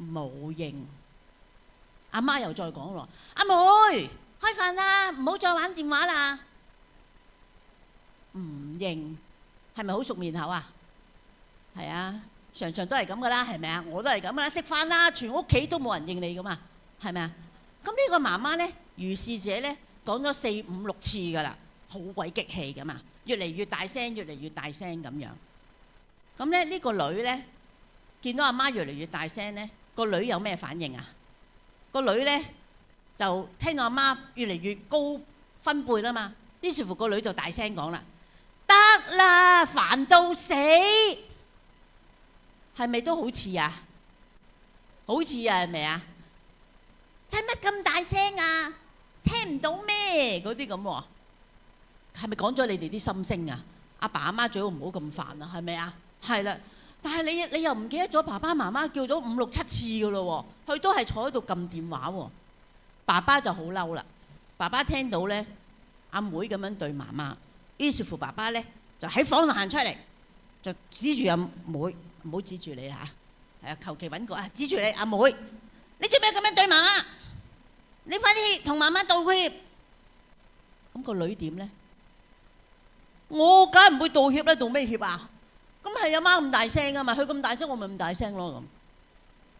Speaker 4: 冇應。阿媽又再講咯：阿妹開飯啦，唔好再玩電話啦。唔應，係咪好熟面口啊？係啊，常常都係咁噶啦，係咪啊？我都係咁噶啦，食飯啦，全屋企都冇人應你噶嘛，係咪啊？咁呢個媽媽咧，如是者咧講咗4、5、6次噶啦，好鬼激氣噶嘛，越嚟越大聲，越嚟越大聲咁樣。咁咧呢個女咧見到阿媽越嚟越大聲咧，個女有咩反應啊？個女咧就聽到阿媽越嚟越高分貝啦嘛，於是乎個女就大聲講啦：得啦，煩到死！係咪都好似啊？好似啊，係咪啊？使乜咁大聲啊？聽唔到咩？嗰啲咁喎，係咪講咗你哋啲心聲啊？阿爸阿媽最好唔好咁煩啊，係咪啊？係啦，但係你又唔記得咗爸爸媽媽叫咗5、6、7次噶咯喎，佢都係坐喺度撳電話喎。爸爸就好嬲啦，爸爸聽到咧阿妹咁樣對媽媽，於是乎爸爸咧就喺房度行出嚟，就指住阿妹。唔好指住你嚇，係啊，求其揾個啊，指住你阿妹，你做咩咁樣對媽媽？你快啲同媽媽道歉。咁個女點咧？我梗係唔會道歉啦，道咩歉啊？咁係阿媽咁大聲噶嘛，佢咁大聲，我咪咁大聲咯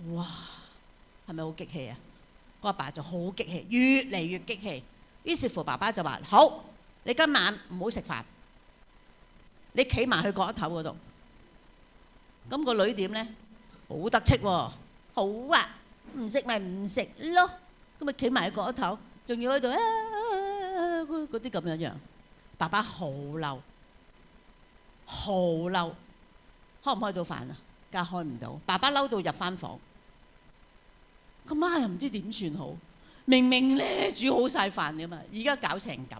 Speaker 4: 咁。哇，係咪好激氣啊？個阿爸就好激氣，越嚟越激氣。於是乎爸爸就話：好，你今晚唔好食飯，你企埋去角落頭嗰度。咁個女點咧？好得戚喎，好啊，唔食咪唔食咯，咁咪企埋喺嗰頭，仲要喺度嗰啲咁樣樣。爸爸好嬲，好嬲，開唔開到飯啊？梗係開唔到。爸爸嬲到入翻房，個媽又唔知點算好。明明咧煮好晒飯㗎嘛，而家搞成咁。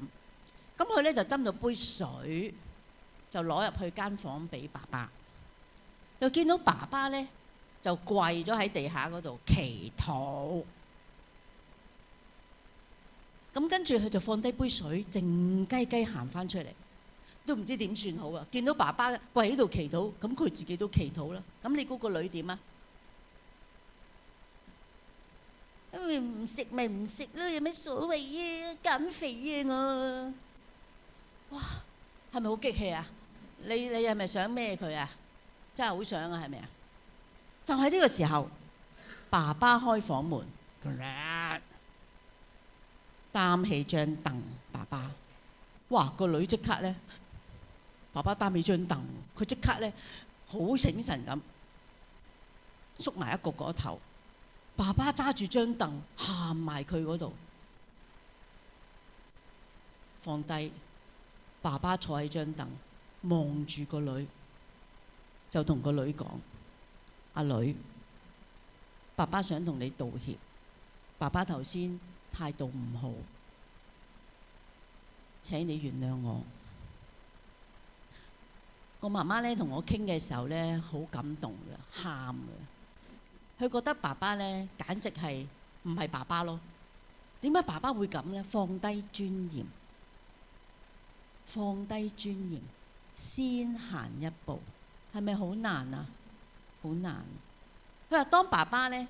Speaker 4: 咁佢咧就斟咗杯水，就攞入去間房俾爸爸。又見到爸爸咧就跪咗喺地下嗰度祈禱。咁跟住佢就放低杯水，靜雞雞行翻出嚟，都唔知點算好啊！見到爸爸跪喺度祈禱，咁佢自己都祈禱啦。咁你估個女點啊？因為唔食咪唔食咯，有咩所謂啊？減肥啊我！哇，係咪好激氣啊？你係咪想孭佢啊？真係好想啊，係咪啊？就喺呢個時候，爸爸開房門，擔起張凳，爸爸，哇！個女即刻咧，爸爸擔起張凳，佢即刻咧好醒神咁，縮埋一個嗰頭。爸爸揸住張凳，行埋佢嗰度，放低。爸爸坐喺張凳，望住個女，就同個女講：阿女，爸爸想同你道歉。爸爸頭先態度唔好，請你原諒我。個媽媽咧同我傾嘅時候咧，好感動嘅，喊嘅。佢覺得爸爸咧簡直係唔係爸爸咯？點解爸爸會咁咧？放低尊嚴，放低尊嚴，先行一步，係咪好難啊？好難。佢話當爸爸咧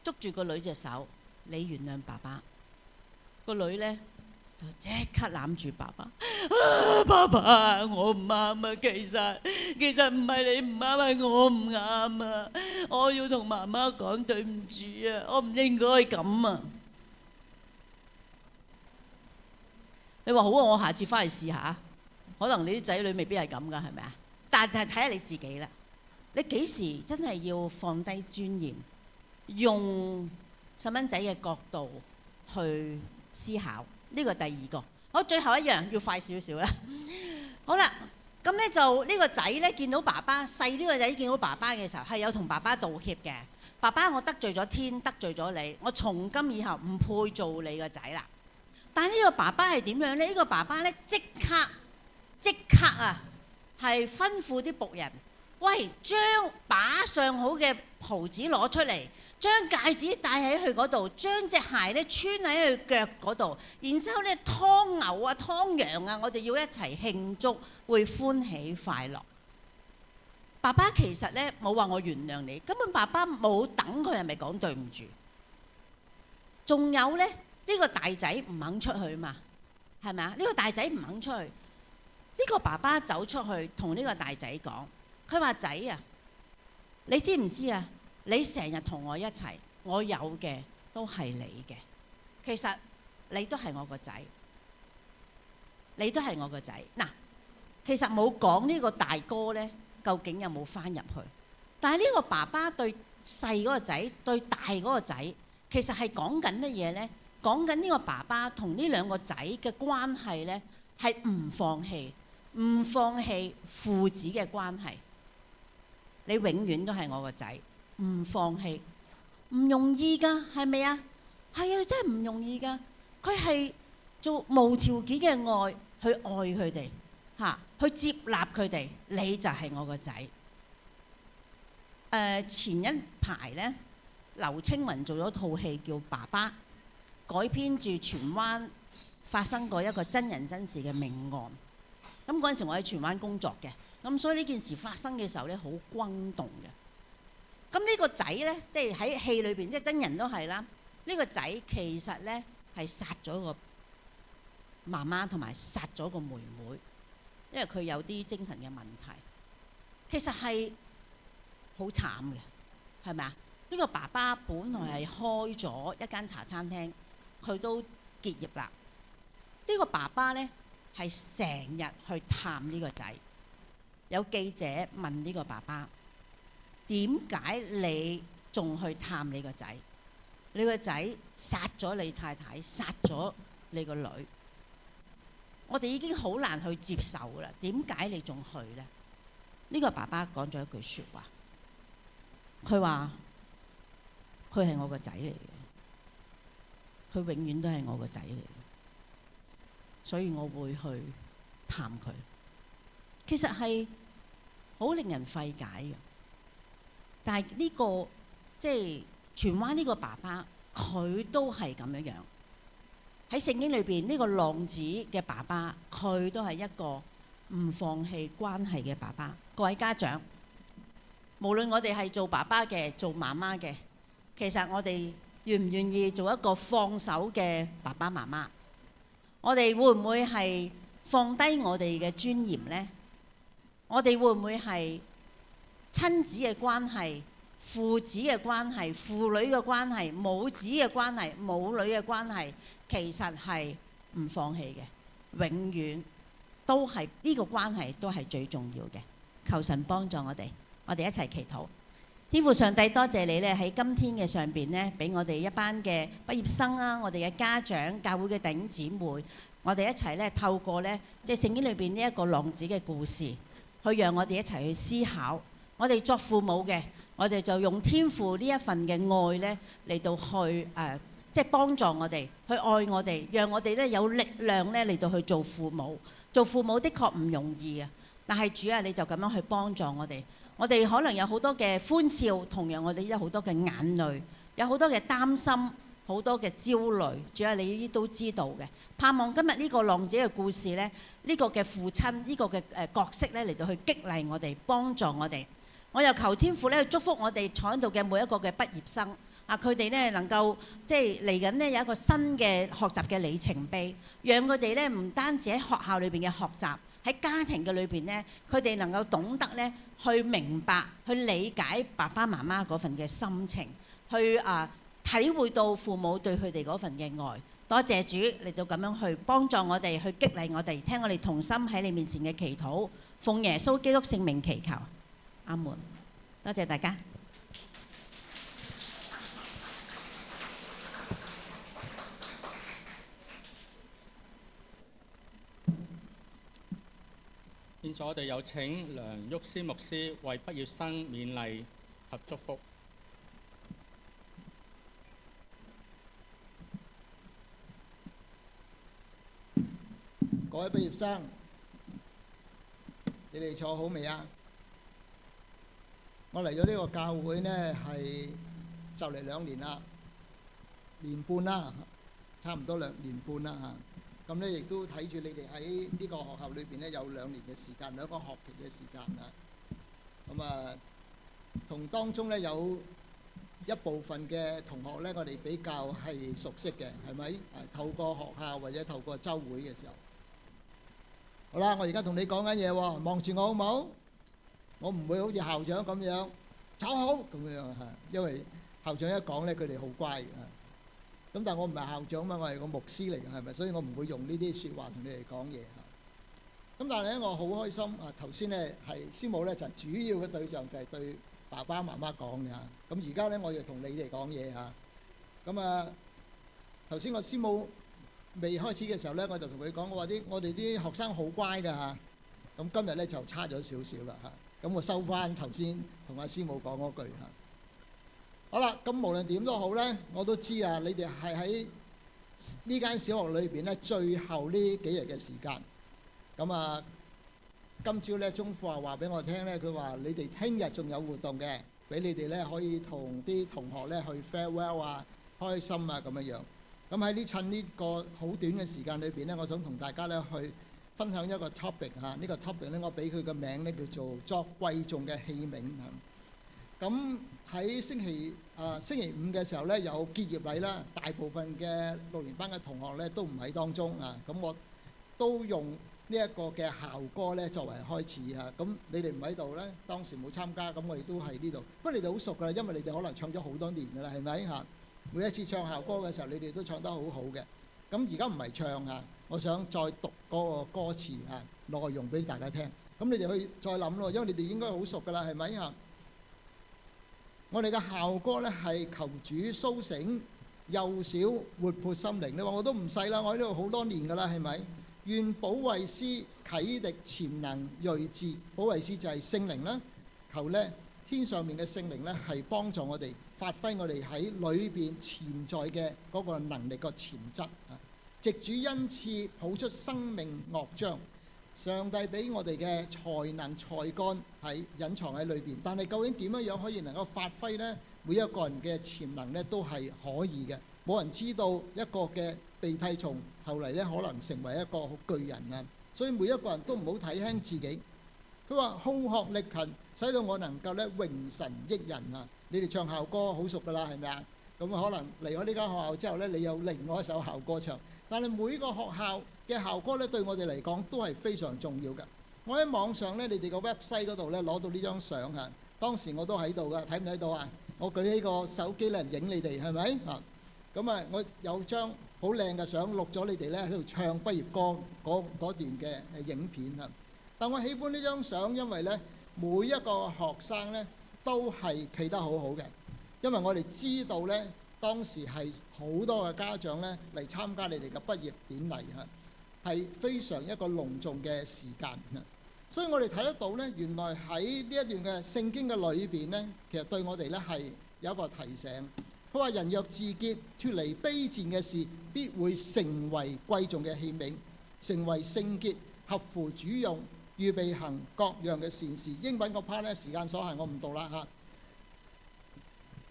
Speaker 4: 捉住個女隻手，你原諒爸爸。個女咧就即刻攬住爸爸。爸爸，我唔啱啊！其實唔係你唔啱，係我唔啱啊！我要同媽媽講對唔住啊！我唔應該咁啊！你話好啊，我下次翻去試下。可能你啲仔女未必係咁噶，係咪啊？但係睇下你自己啦。你幾時真係要放低尊嚴，用細蚊仔嘅角度去思考？呢個第二個。好，最後一樣要快少少啦。好啦，咁咧就呢個仔咧見到爸爸，細呢個仔見到爸爸嘅時候係有同爸爸道歉嘅。爸爸，我得罪咗天，得罪咗你，我從今以後唔配做你個仔啦。但係呢個爸爸係點樣咧？呢個爸爸咧即刻啊，係吩咐啲僕人，喂，將把上好嘅袍子攞出嚟，將戒指戴喺佢嗰度，將隻鞋咧穿喺佢腳嗰度，然之後咧劏牛啊、劏羊啊，我哋要一齊慶祝，會歡喜快樂。爸爸其實咧冇話我原諒你，根本爸爸冇等佢係咪講對唔住。仲有咧，呢個大仔唔肯出去嘛，係咪啊？呢個大仔唔肯出去，呢個爸爸走出去同呢個大仔講，佢話：仔啊，你知唔知啊？你成日同我一齊，我有嘅都係你嘅。其實你都係我個仔，你都係我個仔。嗱，其實冇講呢個大哥呢，究竟有冇翻入去？但係呢個爸爸對細嗰個仔，對大嗰個仔，其實係講緊乜嘢呢？講緊呢個爸爸同呢兩個仔嘅關係呢，係唔放棄，唔放棄父子嘅關係。你永遠都係我個仔。唔放棄，唔容易㗎，係咪啊？係啊，真係唔容易㗎。佢係做無條件嘅愛，去愛佢哋，去接納佢哋。你就係我個仔。前一排呢，劉青雲做咗套戲叫《爸爸》，改編住荃灣發生過一個真人真事嘅命案。咁嗰陣時我喺荃灣工作嘅，咁所以呢件事發生嘅時候呢，好轟動嘅。咁呢個仔呢，即係喺戲裏邊，即係真人都係啦。呢個仔其實呢係殺咗個媽媽同埋殺咗個妹妹，因為佢有啲精神嘅問題。其實係好慘嘅，係咪啊？呢個爸爸本來係開咗一間茶餐廳，佢都結業啦。呢個爸爸呢係成日去探呢個仔。有記者問呢個爸爸：點解你仲去探你個仔？你個仔殺咗你太太，殺咗你個女，我哋已經好難去接受啦。點解你仲去呢？呢個爸爸講咗一句説話，佢話：佢係我個仔嚟嘅，佢永遠都係我個仔嚟嘅，所以我會去探佢。其實係好令人費解嘅，但係呢個即係荃灣呢個爸爸，佢都係咁樣樣。喺聖經裏邊，呢個浪子嘅爸爸，佢都係一個唔放棄關係嘅爸爸。各位家長，無論我哋係做爸爸嘅、做媽媽嘅，其實我哋願唔願意做一個放手嘅爸爸媽媽？我哋會唔會係放低我哋嘅尊嚴呢？我哋會唔會係親子嘅關係、父子嘅關係、父女嘅關係、母子嘅關係、母女嘅關係，其實係唔放棄嘅，永遠都係呢個關係都係最重要嘅。求神幫助我哋一齊祈禱。天父上帝，多謝你咧喺今天嘅上邊咧，俾我哋一班嘅畢業生啊，我哋嘅家長、教會嘅弟兄姊妹，我哋一齊咧透過咧即係聖經裏邊呢一個浪子嘅故事，去讓我哋一齊去思考。我哋作父母嘅，我哋就用天父呢一份嘅愛咧嚟到去即係幫助我哋，去愛我哋，讓我哋咧有力量咧嚟到去做父母。做父母的確唔容易啊，但係主啊，你就咁樣去幫助我哋。我哋可能有好多嘅歡笑，同樣我哋有好多嘅眼淚，有好多嘅擔心，好多嘅焦慮。主啊，你都知道嘅。盼望今日呢個浪子嘅故事呢，呢個嘅父親呢個嘅角色呢，嚟到去激勵我哋，幫助我哋。我又求天父咧祝福我哋坐喺度嘅每一個嘅畢業生啊，佢哋呢能夠即係嚟緊呢有一個新嘅學習嘅里程碑，讓佢哋呢唔單止喺學校裏邊嘅學習，喺家庭嘅裏邊呢，佢哋能夠懂得呢去明白、去理解爸爸媽媽嗰份嘅心情，去體會到父母對佢哋嗰份嘅愛。多謝主嚟到咁樣去幫助我哋，去激勵我哋，聽我哋同心喺你面前嘅祈禱，奉耶穌基督聖名祈求，阿門。多謝大家。
Speaker 1: 現在我哋有請梁旭思牧師為畢業生勉勵及祝福。
Speaker 2: 各位畢業生，你哋坐好未啊？我嚟咗呢個教會呢，係就嚟2年啦，年半啦，差唔多2年半啦嚇。咁咧，亦都睇住你哋喺呢個學校裏邊咧有2年嘅時間，2個學期嘅時間啊。咁啊，同當中咧有一部分嘅同學咧，我哋比較係熟悉嘅，係咪？透過學校或者透過週會嘅時候。好啦，我而家同你講緊嘢喎，望住我好冇？我唔會好似校長咁樣走好咁樣嚇，因為校長一講咧，佢哋好乖嘅。咁但係我唔係校長嘛，我係個牧師嚟嘅，係咪？所以我唔會用呢啲説話同你哋講嘢嚇。咁但係咧，我好開心啊！頭先咧係師母咧就係主要嘅對象就係對爸爸媽媽講嘅嚇。咁而家咧我要同你哋講嘢嚇。咁啊，頭先我師母未開始嘅時候咧，我就同佢講，我哋啲學生好乖㗎嚇。咁今日咧就差咗少少啦嚇。咁我收翻頭先同阿師母講嗰句嚇。好啦，咁無論點都好咧，我都知啊，你哋係喺呢間小學裏邊咧最後呢幾日嘅時間。咁啊，今朝咧中課話俾我聽咧，佢話你哋聽日仲有活動嘅，俾你哋咧可以同啲同學咧去 farewell 啊，開心啊咁樣樣。咁喺趁呢個好短嘅時間裏邊咧，我想同大家咧去分享一個 topic 嚇。呢個 topic 咧，我俾佢個名咧叫做作貴重嘅器皿嚇。咁喺星期五嘅時候咧，有結業禮啦。大部分嘅6年班嘅同學咧都唔喺當中啊。咁我都用呢一個嘅校歌咧作為開始啊。咁你哋唔喺度咧，當時冇參加，咁我哋都喺呢度。不過你哋好熟㗎啦，因為你哋可能唱咗好多年㗎啦，係咪嚇？每一次唱校歌嘅時候，你哋都唱得好好嘅。咁而家唔係唱啊，我想再讀嗰個歌詞啊內容俾大家聽。咁你哋去再諗咯，因為你哋應該好熟㗎啦，係咪嚇？我哋嘅校歌咧係求主甦醒幼小活潑心靈。你話我都唔細啦，我喺呢度好多年㗎啦，係咪？願保惠師啟迪潛能睿智，保惠師就係聖靈啦。求咧天上面嘅聖靈咧係幫助我哋發揮我哋喺裏邊潛在嘅嗰個能力個潛質啊！藉主恩賜譜出生命樂章。上帝俾我哋嘅才能才幹係隱藏喺裏邊，但係究竟點樣可以能夠發揮呢？每一個人嘅潛能咧都係可以嘅，冇人知道一個嘅鼻涕蟲後嚟咧可能成為一個巨人啊！所以每一個人都唔好睇輕自己。佢話好學力勤，使到我能夠咧榮神益人啊！你哋唱校歌好熟㗎啦，係咪啊？咁可能離開呢間學校之後咧，你有另外一首校歌唱。但係每個學校嘅校歌咧，對我哋嚟講都係非常重要嘅。我喺網上咧，你哋個 website 嗰度咧攞到呢張相啊，當時我都喺度㗎，睇唔睇到啊？我舉起個手機嚟影你哋，係咪啊？咁啊，我有張好靚嘅相錄咗你哋咧喺度唱畢業歌嗰段嘅影片啊。但我喜歡呢張相，因為咧每一個學生咧都係企得好好嘅，因為我哋知道咧。當時係好多嘅家長咧嚟參加你哋嘅畢業典禮嚇，係非常一個隆重嘅時間。所以我哋睇得到咧，原來喺呢一段嘅聖經嘅裏邊咧，其實對我哋咧係有一個提醒。佢話：人若自潔，脫離卑賤嘅事，必會成為貴重嘅器皿，成為聖潔，合乎主用，預備行各樣嘅善事。英文個 part 咧，時間所限，我唔讀啦嚇。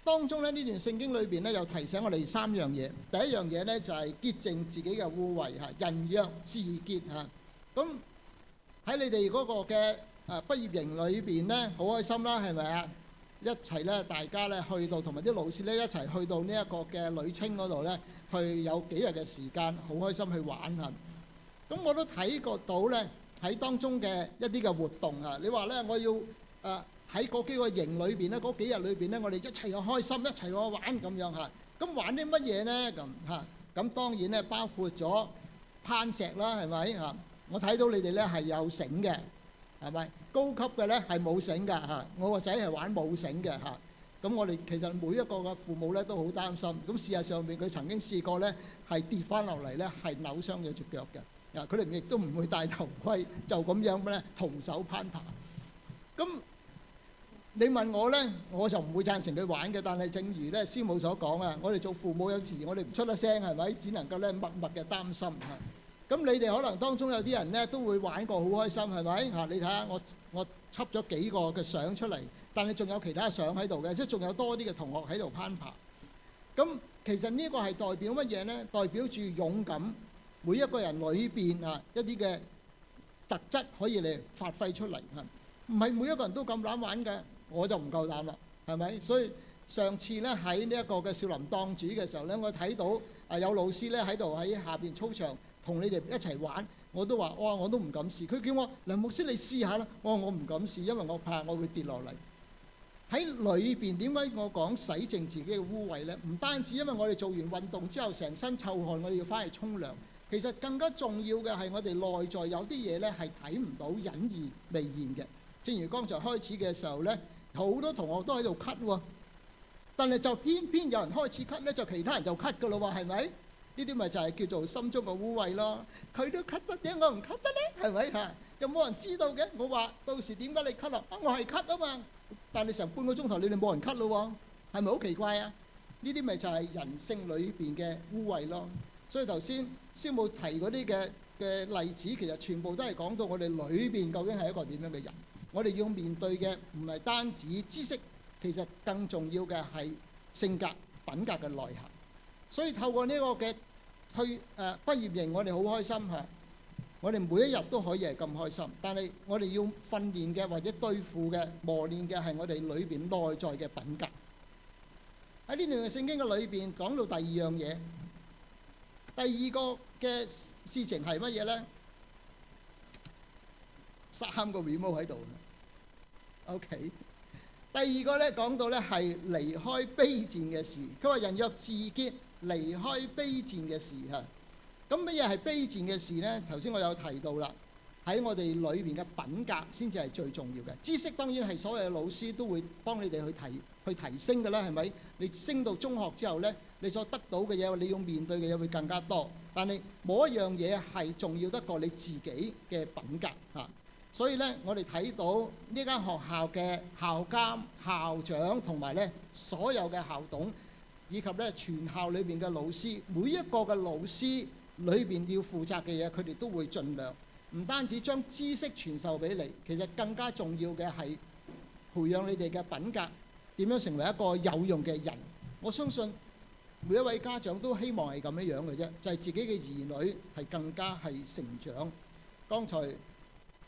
Speaker 2: 當中咧呢段聖經裏邊咧，又提醒我哋三樣嘢。第一樣嘢咧就係潔淨自己嘅污穢嚇，人若自潔嚇。咁喺你哋嗰個嘅畢業營裏邊咧，好開心啦，係咪啊？一齊咧，大家咧去到同埋啲老師咧一齊去到呢一個嘅女青嗰度咧，去有幾日嘅時間，好開心去玩嚇。咁我都睇過到咧喺當中嘅一啲嘅活動啊。你話咧，我要喺嗰幾個營裏邊咧，嗰幾日裏邊咧，我哋一齊去開心，一齊去玩咁樣嚇。咁玩啲乜嘢咧？咁嚇，咁當然咧包括咗攀石啦，係咪嚇？我睇到你哋咧係有繩嘅，係咪？高級嘅咧係冇繩㗎嚇。我個仔係玩冇繩嘅嚇。咁我哋其實每一個嘅父母咧都好擔心。咁事實上面佢曾經試過咧係跌翻落嚟咧係扭傷咗隻腳嘅。佢哋亦都唔會戴頭盔，就咁樣咧徒手攀爬。咁你問我呢，我就唔會贊成佢玩嘅。但係正如咧師母所講啊，我哋做父母有時我哋唔出得聲，係咪？只能夠咧默默嘅擔心嚇。咁你哋可能當中有啲人呢都會玩過好開心，係咪嚇？你睇下我輯咗幾個嘅相出嚟，但係仲有其他相喺度嘅，即係仲有多啲嘅同學喺度攀爬。咁其實呢個係代表乜嘢呢？代表住勇敢，每一個人裏邊啊一啲嘅特質可以嚟發揮出嚟嚇。唔係每一個人都咁膽玩嘅。我就唔夠膽啦，係咪？所以上次咧喺呢一個嘅少林檔主嘅時候咧，我睇到有老師咧喺度喺下邊操場同你哋一齊玩，我都話哇，我都唔敢試。佢叫我梁牧師你試下啦，我唔敢試，因為我怕我會跌落嚟。喺裏邊點解我講洗淨自己嘅污穢咧？唔單止因為我哋做完運動之後成身臭汗，我哋要翻去沖涼。其實更加重要嘅係我哋內在有啲嘢咧係睇唔到、隱而未現嘅。正如剛才開始嘅時候咧。好多同學都喺度咳喎，但係就偏偏有人開始咳咧，就其他人就咳噶咯喎，係咪？呢啲咪就係叫做心中嘅污穢咯。佢都咳得嘅，我唔咳得咧，係咪嚇？有冇人知道嘅？我話到時點解你咳啊？我係咳啊嘛，但係成半個鐘頭你哋冇人咳咯喎，係咪好奇怪啊？呢啲咪就係人性裏邊嘅污穢咯。所以頭先師母提嗰啲嘅例子，其實全部都係講到我哋裏邊究竟係一個點樣嘅人。我哋要面對嘅唔係單止知識，其實更重要嘅係性格品格嘅內涵。所以透過呢個嘅畢業營，我哋好開心嚇。我哋每一日都可以係咁開心，但係我哋要訓練嘅或者對付嘅磨練嘅係我哋裏邊內在嘅品格。喺呢段嘅聖經嘅裏邊講到第二樣嘢，第二個嘅事情係乜嘢呢？3個 remote 喺度。OK， 第二個咧講到咧係離開卑賤嘅事。佢話人若自潔，離開卑賤嘅事嚇。咁乜嘢係卑賤嘅事呢？頭先我有提到啦，喺喺我哋裏邊嘅品格先至係最重要嘅。知識當然係所有嘅老師都會幫你哋去提升㗎啦，係咪？你升到中學之後呢，你所得到嘅嘢，你要面對嘅嘢會更加多。但係冇一樣嘢係重要得過你自己嘅品格嚇。所以呢，我哋睇到呢間學校嘅校監、校長同埋呢所有嘅校董，以及呢全校裏邊嘅老師，每一個嘅老師裏邊要負責嘅嘢，佢哋都會盡量。唔單止將知識傳授俾你，其實更加重要嘅係培養你哋嘅品格，點樣成為一個有用嘅人。我相信每一位家長都希望係咁樣樣嘅啫，就係自己嘅兒女係更加係成長。剛才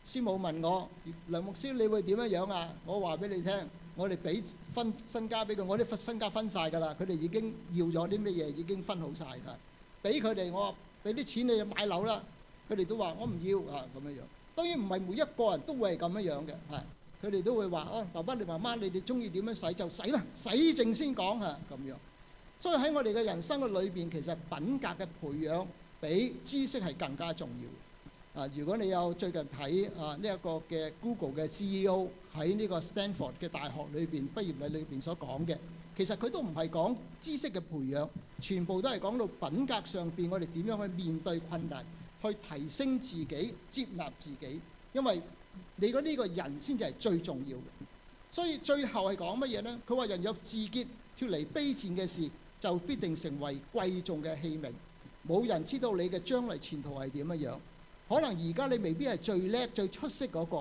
Speaker 2: 師母問我，梁牧師你會點樣樣啊？我話俾你聽，我哋俾分身家俾佢，我啲身家分晒㗎啦，佢哋已經要咗啲咩嘢，已經分好晒㗎。俾佢哋，我話俾啲錢你哋買樓啦，佢哋都話我唔要啊咁樣樣。當然唔係每一個人都會係咁樣樣嘅，係佢哋都會話啊，爸爸你媽媽你哋中意點樣使就使啦，使淨先講啊咁樣。所以喺我哋嘅人生嘅裏邊，其實品格嘅培養比知識係更加重要。如果你有最近睇呢一個嘅 Google 嘅 CEO 喺呢個 Stanford 嘅大學裏邊畢業禮裏邊所講嘅，其實佢都唔係講知識嘅培養，全部都係講到品格上邊，我哋點樣去面對困難，去提升自己、接納自己。因為你嗰呢個人先至係最重要嘅。所以最後係講乜嘢呢？佢話人若自潔，脫離卑賤嘅事，就必定成為貴重嘅器皿。冇人知道你嘅將來前途係點樣。可能而家你未必係最叻、最出色嗰個，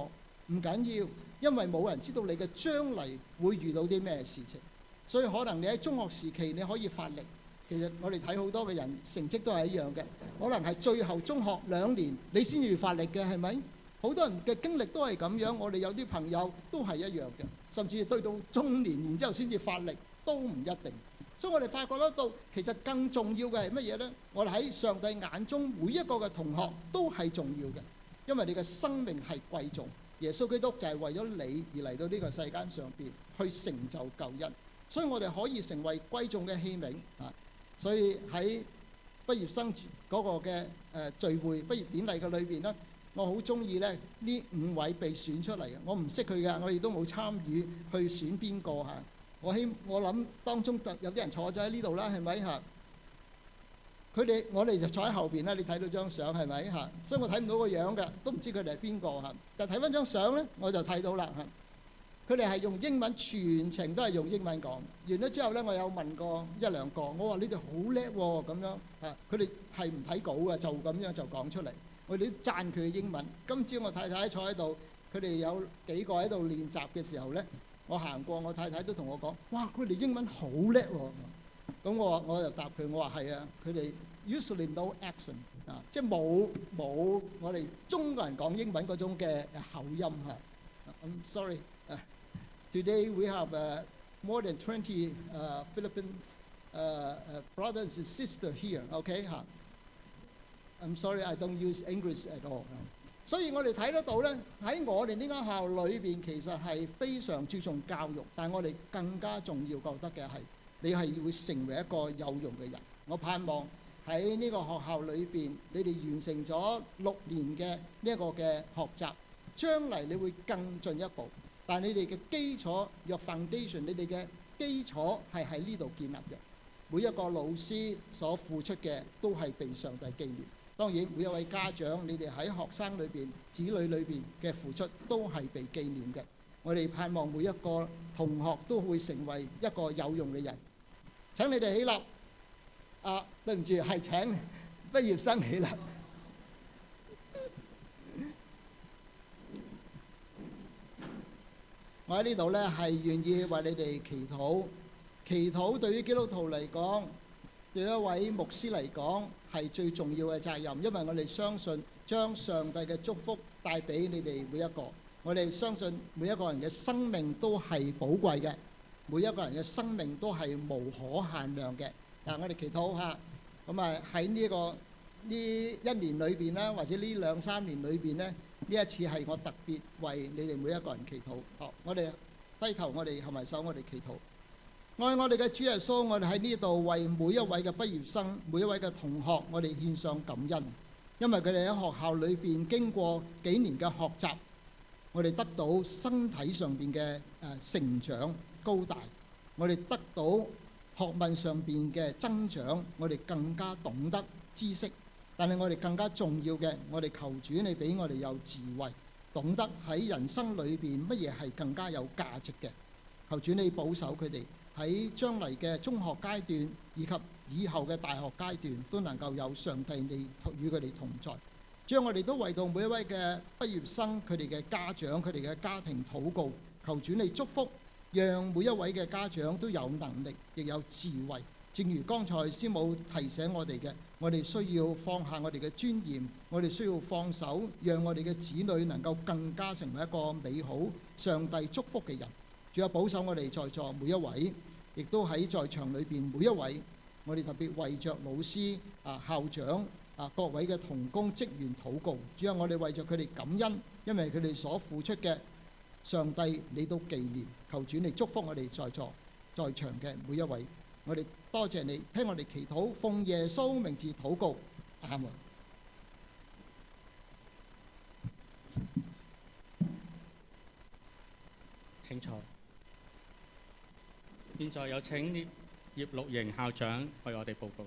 Speaker 2: 唔緊要，因為冇人知道你嘅將來會遇到啲咩事情。所以可能你喺中學時期你可以發力，其實我哋睇好多嘅人成績都係一樣嘅，可能係最後中學2年你先至發力嘅，係咪？好多人嘅經歷都係咁樣，我哋有啲朋友都係一樣嘅，甚至對到中年然之後先至發力都唔一定。所以我哋發覺得到，其實更重要嘅係乜嘢呢？我哋喺上帝眼中每一個嘅同學都係重要嘅，因為你嘅生命係貴重。耶穌基督就係為咗你而嚟到呢個世間上邊去成就救恩，所以我哋可以成為貴重嘅器皿啊！所以喺畢業生嗰個嘅聚會、畢業典禮嘅裏邊呢，我好中意呢5位被選出嚟嘅，我唔識佢㗎，我亦都冇參與去選邊個嚇。我諗當中有啲人坐咗喺呢度啦，係咪嚇？我哋就坐喺後邊啦。你睇到張相係咪嚇？所以我睇唔到個樣嘅，都唔知佢哋係邊個嚇。但睇翻張相咧，我就睇到啦嚇。佢哋係用英文，全程都係用英文講。完咗之後咧，我有問過1、2個，我話你哋好叻喎咁樣嚇。佢哋係唔睇稿嘅，就咁樣就講出嚟。我哋都讚佢嘅英文。今朝我太太坐喺度，佢哋有幾個喺度練習嘅時候咧。我行過，我太太都同我講：哇！佢哋英文好叻喎。咁我就答佢，我話係啊，佢哋 usually no accent 啊，即係冇我哋中國人講英文嗰種嘅口音嚇。I'm sorry. Today we have more than 20 Philippine brothers and sisters here. Okay 嚇。I'm sorry, I don't use English at all. 所以我哋睇得到咧，喺我哋呢間學校裏邊，其實係非常注重教育，但係我哋更加重要覺得嘅係，你係會成為一個有用嘅人。我盼望喺呢個學校裏邊，你哋完成咗6年嘅呢一個嘅學習，將嚟你會更進一步。但係你哋嘅基礎，your foundation，你哋嘅基礎係喺呢度建立嘅。每一個老師所付出嘅都係被上帝紀念。當然，每一位家長，你哋喺學生裏邊、子女裏邊嘅付出都係被紀念嘅。我哋盼望每一個同學都會成為一個有用嘅人。請你哋起立。對唔住，係請畢業生起立。我喺呢度呢係願意為你哋祈禱。祈禱對於基督徒嚟講，對一位牧師嚟講係最重要嘅責任，因為我哋相信將上帝嘅祝福帶俾你哋每一個。我哋相信每一個人嘅生命都係寶貴嘅，每一個人嘅生命都係無可限量嘅。我哋祈禱下，咁喺呢1年裏邊啦，或者呢2、3年裏邊呢，呢一次係我特別為你哋每一個人祈禱。好，我哋低頭，我哋合埋手，我哋祈禱。愛我哋嘅主耶穌，我哋喺呢度為每一位嘅畢業生、每一位嘅同學，我哋獻上感恩。因為佢哋喺學校裏邊經過幾年嘅學習，我哋得到身體上邊嘅成長高大，我哋得到學問上邊嘅增長，我哋更加懂得知識。但係我哋更加重要嘅，我哋求主你俾我哋有智慧，懂得喺人生裏邊乜嘢係更加有價值嘅。求主你保守佢哋喺將嚟嘅中學階段以及以後嘅大學階段都能夠有上帝你與佢哋同在。主啊，我哋都為到每一位嘅畢業生、佢哋嘅家長、佢哋嘅家庭禱告，求主你祝福，讓每一位嘅家長都有能力，亦有智慧。正如剛才師母提醒我哋嘅，我哋需要放下我哋嘅尊嚴，我哋需要放手，讓我哋嘅子女能夠更加成為一個美好上帝祝福嘅人。仲有保守我哋在座每一位，亦都喺在場裏邊每一位，我哋特別為着老師、校長、各位嘅同工職員禱告。主啊，我哋為着佢哋感恩，因為佢哋所付出嘅，上帝你都紀念。求主你祝福我哋在座在場嘅每一位。我哋多謝你聽我哋祈禱，奉耶穌名字禱告，阿門。
Speaker 1: 請坐。現在有請葉綠瑩校長為我哋報告。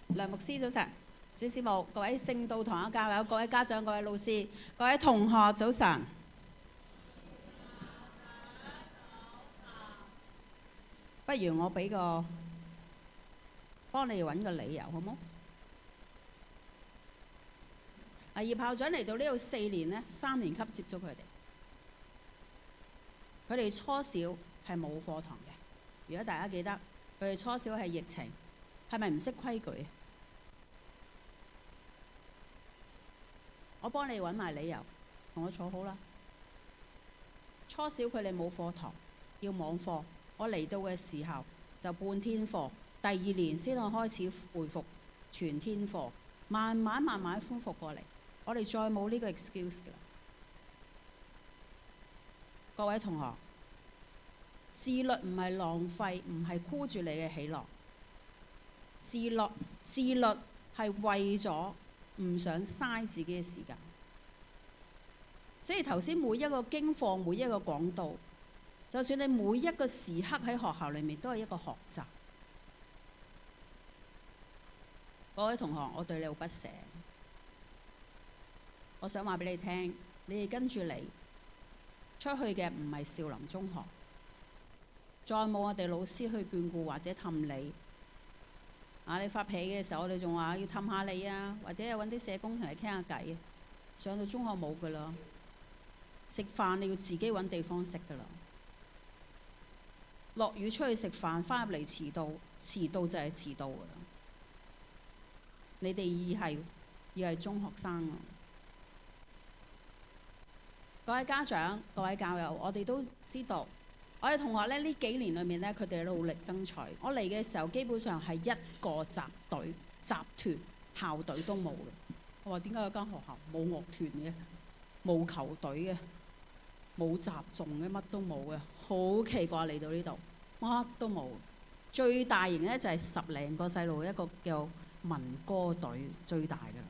Speaker 5: 梁牧師早晨，主師母、各位聖道堂嘅教友、各位家長、各位老師、各位同學早晨。不如我幫你揾個理由好冇？葉校長嚟到呢度4年呢，3年級接觸佢哋。佢哋初小係冇課堂嘅。如果大家記得，佢哋初小係疫情，係咪唔識規矩？我幫你揾埋理由，同我坐好啦。初小佢哋冇課堂，要網課。我嚟到嘅時候就半天課，第2年先開始恢復全天課，慢慢恢復過嚟。我哋再冇呢個 excuse 㗎啦。各位同學，自律唔係浪費，唔係箍住你嘅喜樂。自律係為咗唔想嘥自己嘅時間。所以頭先每一個經課，每一個講道，就算你每一個時刻喺學校裏面都係一個學習。各位同學，我對你好不捨。我想話俾你聽，你哋跟住嚟出去嘅唔係少林中學，再冇我哋老師去眷顧或者氹你。你發脾氣嘅時候，我哋仲話要氹下你啊，或者揾啲社工同你傾下偈。上到中學冇㗎啦，食飯你要自己揾地方食㗎啦。落雨出去食飯，翻入嚟遲到就係遲到㗎啦。你哋要係中學生啊！各位家長、各位教友，我哋都知道，我哋同學咧呢幾年裏面咧，佢哋努力爭取。我嚟嘅時候，基本上係一個集隊、集團、校隊都冇嘅。我話點解有間學校冇樂團嘅、冇球隊嘅、冇集眾嘅，乜都冇嘅？好奇怪，嚟到呢度乜都冇。最大型咧就係10零個細路，一個叫民歌隊，最大嘅啦。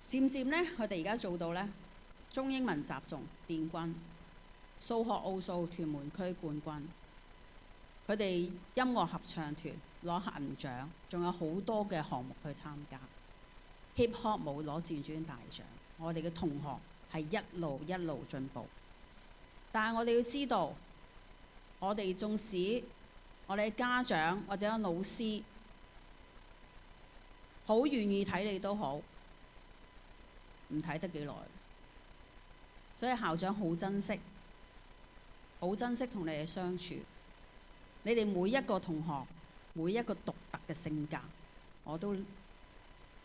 Speaker 5: 漸漸呢，佢哋而家做到呢，中英文集眾殿軍，數學奧數屯門區冠軍，佢哋音樂合唱團攞銀獎，仲有好多嘅項目去參加。Hip Hop 冇攞至尊大獎，我哋嘅同學係一路進步。但係我哋要知道，我哋縱使我哋嘅家長或者老師好願意睇你都好，唔睇得幾耐。所以校長好珍惜同你哋相處。你哋每一個同學，每一個獨特嘅性格，我都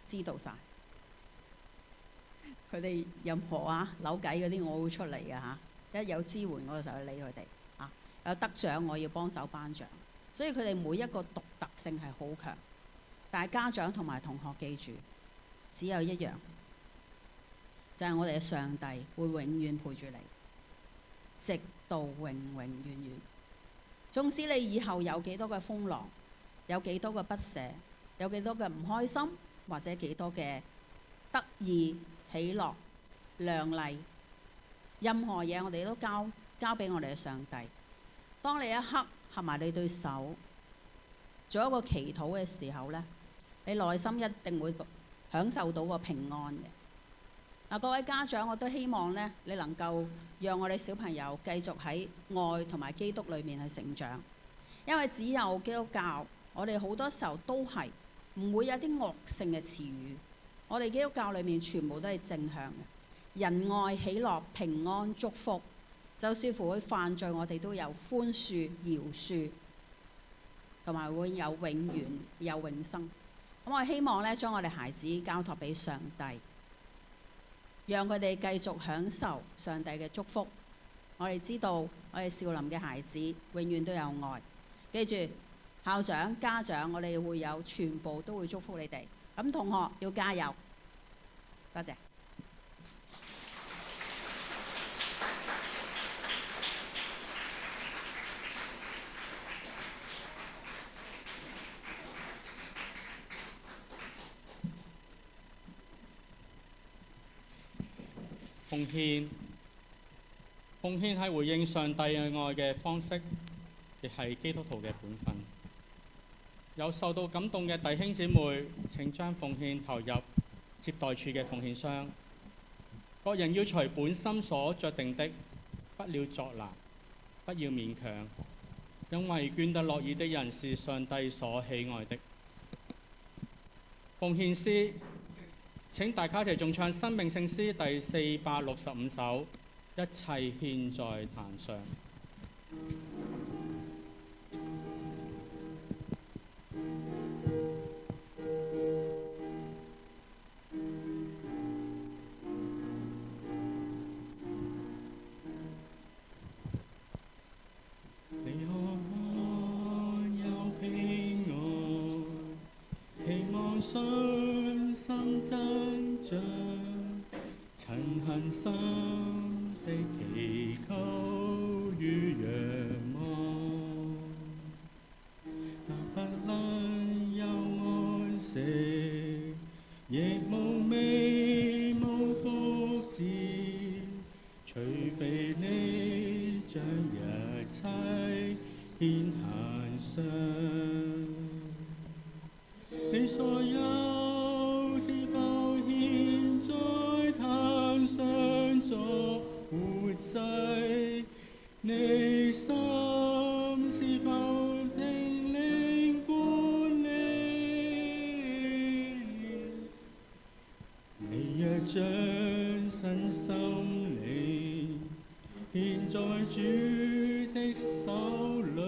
Speaker 5: 知道晒。佢哋任何扭計嗰啲，我會出嚟嘅嚇。一有支援我就去理佢哋嚇。有得獎我要幫手頒獎。所以佢哋每一個獨特性係好強。但係家長同埋同學記住，只有一樣，就係我哋嘅上帝會永遠陪住你。直到永永遠遠。縱使你以後有幾多嘅風浪，有幾多嘅不捨，有幾多嘅唔開心，或者幾多嘅得意、喜樂、亮麗，任何嘢我哋都交俾我哋嘅上帝。當你一刻合埋你對手，做一個祈禱嘅時候呢，你內心一定會享受到個平安嘅。各位家長，我都希望呢，你能夠讓我哋小朋友繼續喺愛同埋基督裏面去成長，因為只有基督教，我哋好多時候都係唔會有啲惡性嘅詞語。我哋基督教裏面全部都係正向嘅，仁愛、喜樂、平安、祝福。就算乎會犯罪，我哋都有寬恕、饒恕，同埋會有永遠、有永生。咁我希望呢，將我哋孩子交託俾上帝，讓佢哋繼續享受上帝嘅祝福。我哋知道，我哋少林嘅孩子永遠都有愛。記住，校長、家長，我哋會有全部都會祝福你哋。咁同學要加油，多謝。
Speaker 1: 奉獻係回應上帝嘅愛嘅方式，亦係基督徒嘅本分。有受到感動嘅弟兄姊妹，請將奉獻投入接待處嘅奉獻箱。各人要隨本心所酌定的，不要作難，不要勉強，因為捐得樂意的人是上帝所喜愛的。奉獻詩，請大家一齊重唱《生命聖詩》第465首，一切獻在壇上。你可有平安，期望信心增長，曾恒心的祈求與仰望，但不能有安息，亦無美無福祉，除非你將一切獻壇上。你所有是否獻在壇上作活祭？你心是否聽靈管理？你若將身心靈獻在主的手裏，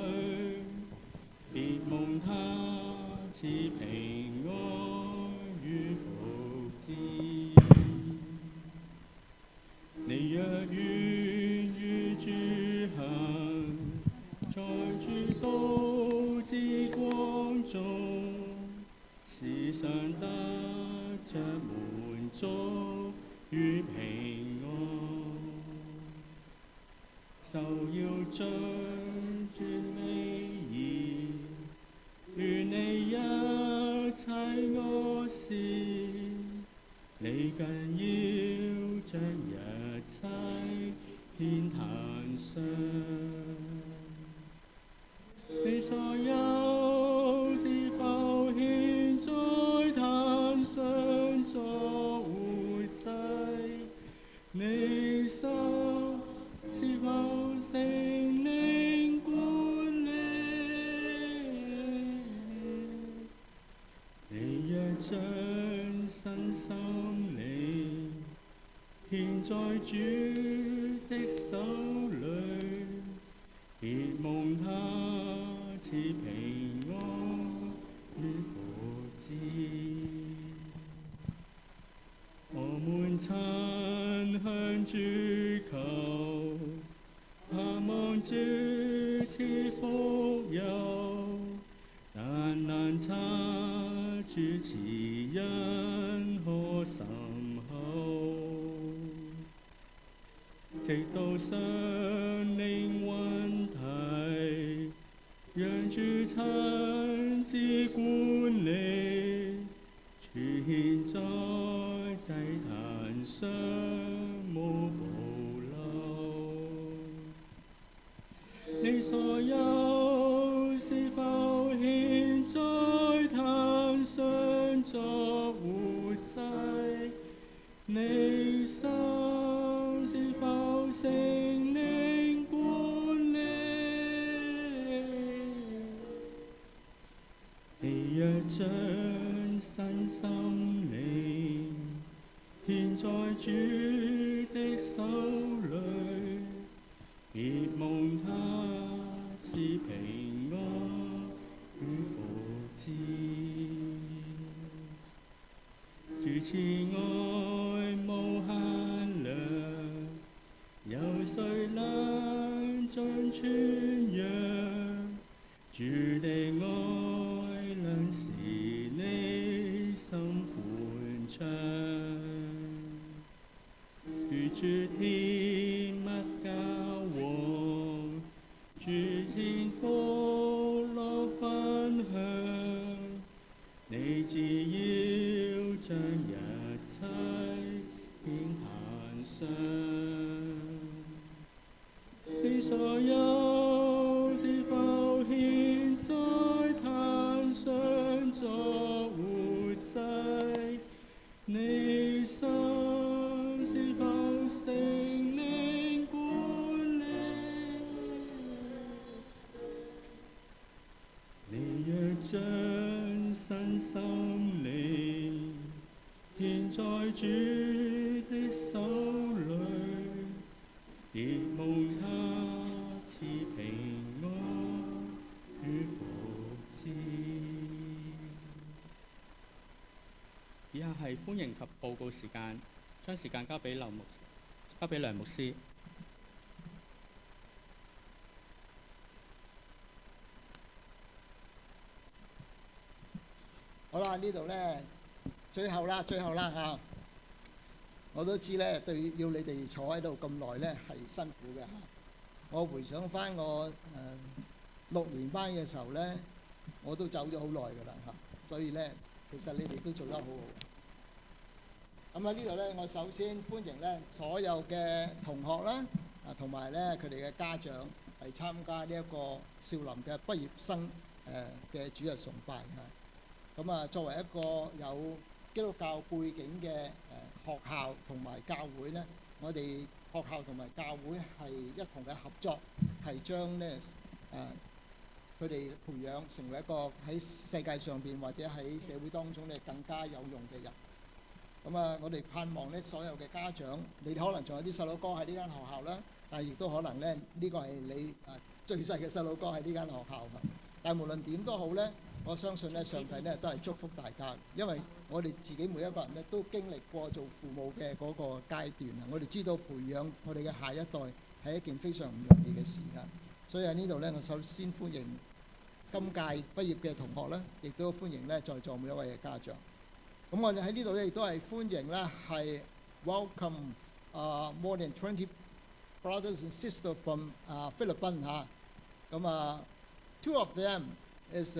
Speaker 1: 別蒙他賜平安與福祉。你若願與主行，在主道之光中，時常得着滿足與平安。就要盡絕美意，願你一切惡事，你更要將一切獻壇上。你所有是否獻在壇上作活祭？你心是否聖靈管理？你若將身心靈獻在主的手裏，別蒙他賜平安與福祉。我們曾向主求，盼望主賜福佑，但難察主慈恩可甚厚。直到生靈問題，讓主親自管理，全在祭壇上無保留。你所有是否獻在壇上作活祭？你心是否聖靈管理？你若將身心靈獻在主的手裏，必蒙他賜平安與福祉。主慈愛無限量，有誰能盡傳揚？主的愛能使你心歡暢，如主甜蜜交往，主天福樂分享，你只要將一切獻壇上，你所有是否獻在壇上作活祭？你心是否聖靈管理？你若將身心靈獻在主的手裏，必蒙他賜平安與福祉。以下係歡迎及報告時間，將時間交俾梁牧師。
Speaker 2: 好啦，呢度咧最後啦嚇，我都知咧，對要你哋坐喺度咁耐咧係辛苦嘅嚇。我回想翻我6年班嘅時候咧，我都走咗好耐㗎啦嚇，所以咧其實你哋都做得好好。咁喺呢度咧，我首先歡迎咧所有嘅同學啦，同埋咧佢哋嘅家長係參加呢一個少林嘅畢業生嘅主日崇拜嚇。咁啊，作為一個有基督教背景嘅學校同埋教會咧，我哋學校同埋教會係一同嘅合作，係將咧佢哋培養成為一個喺世界上邊或者喺社會當中咧更加有用嘅人。咁啊，我哋盼望咧所有嘅家長，你哋可能仲有啲細佬哥喺呢間學校啦，但係亦都可能咧呢個係你最細嘅細佬哥喺呢間學校。但係無論點都好咧，我相信咧上帝咧都係祝福大家，因為我哋自己每一個人咧都經歷過做父母嘅嗰個階段啊，我哋知道培養我哋嘅下一代係一件非常唔容易嘅事㗎。所以喺呢度咧，我首先歡迎今屆畢業嘅同學啦，亦都歡迎咧在座每一位嘅家長。咁我哋喺呢度咧亦都係歡迎咧係 welcome more than 20 brothers and sisters from Philippines 嚇。咁2 of them is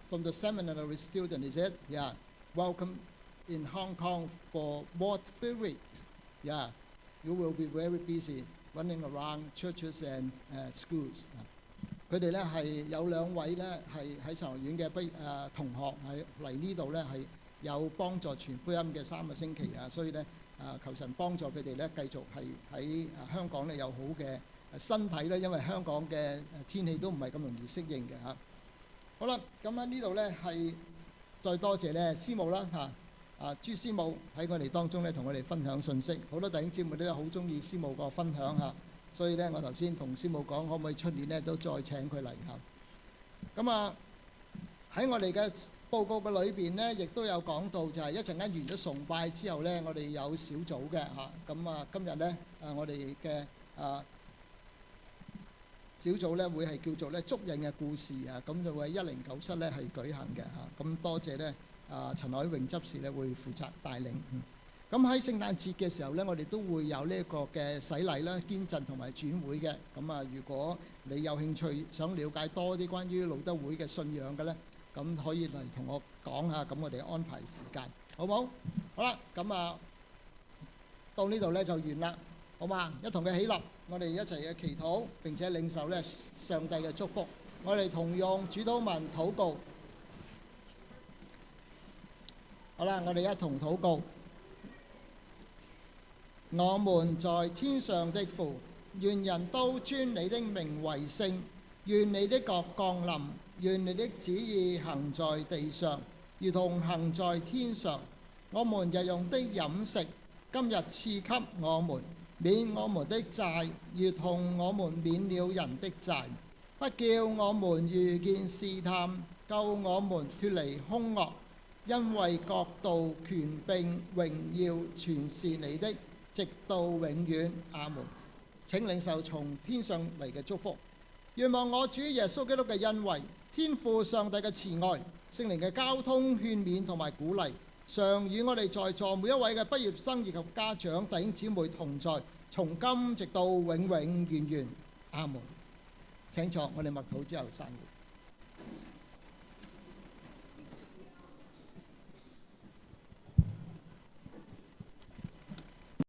Speaker 2: from the seminary student, is it? Yeah. Welcome in Hong Kong for more 3 weeks. Yeah. You will be very busy running around churches and schools. 佢哋咧係有2位咧係喺神學院嘅同學係嚟呢度咧係有幫助傳福音嘅3個星期啊，所以咧求神幫助佢哋咧繼續係喺香港咧有好嘅身體咧，因為香港嘅天氣都唔係咁容易適應嘅嚇。好啦，咁喺呢度咧係再多謝咧師母啦嚇，朱師母喺我哋當中咧同我哋分享信息，好多弟兄姊妹都好中意師母個分享嚇，所以咧我頭先同師母講，可唔可以出年咧都再請佢嚟嚇。咁喺我哋嘅報告嘅裏邊咧，亦都有講到就係一陣間完咗崇拜之後咧，我哋有小組嘅嚇。咁今日咧我哋嘅小組咧會係叫做咧足印嘅故事啊，咁就會喺109室咧係舉行嘅嚇。咁多謝咧陳海榮執事咧會負責帶領。咁喺聖誕節嘅時候呢，我哋都會有呢一個嘅洗禮啦、堅振同埋轉會嘅。咁啊，如果你有興趣想了解多啲關於路德會嘅信仰嘅呢，咁可以嚟同我講下，咁我哋安排時間，好冇？好啦，咁啊到呢度呢就完啦，好嘛？一同嘅起立，我哋一齊嘅祈禱，並且領受呢上帝嘅祝福。我哋同用主禱文禱告。好啦，我哋一同禱告。我們在天上的父，願人都尊你的名為聖，願你的國降臨，願你的旨意行在地上，如同行在天上。我們日用的飲食，今日賜給我們，免我們的債，如同我們免了人的債，不叫我們遇見試探，救我們脱離兇惡，因為國度、權柄、榮耀全是你的，直到永遠。阿門。請領受從天上嚟嘅祝福。願望我主耶穌基督嘅恩惠、天父上帝嘅慈愛、聖靈嘅交通勸勉同埋鼓勵，常與我哋在座每一位嘅畢業生以及家長弟兄姊妹同在，從今直到永永遠遠。阿門。請坐，我哋默禱之後散會。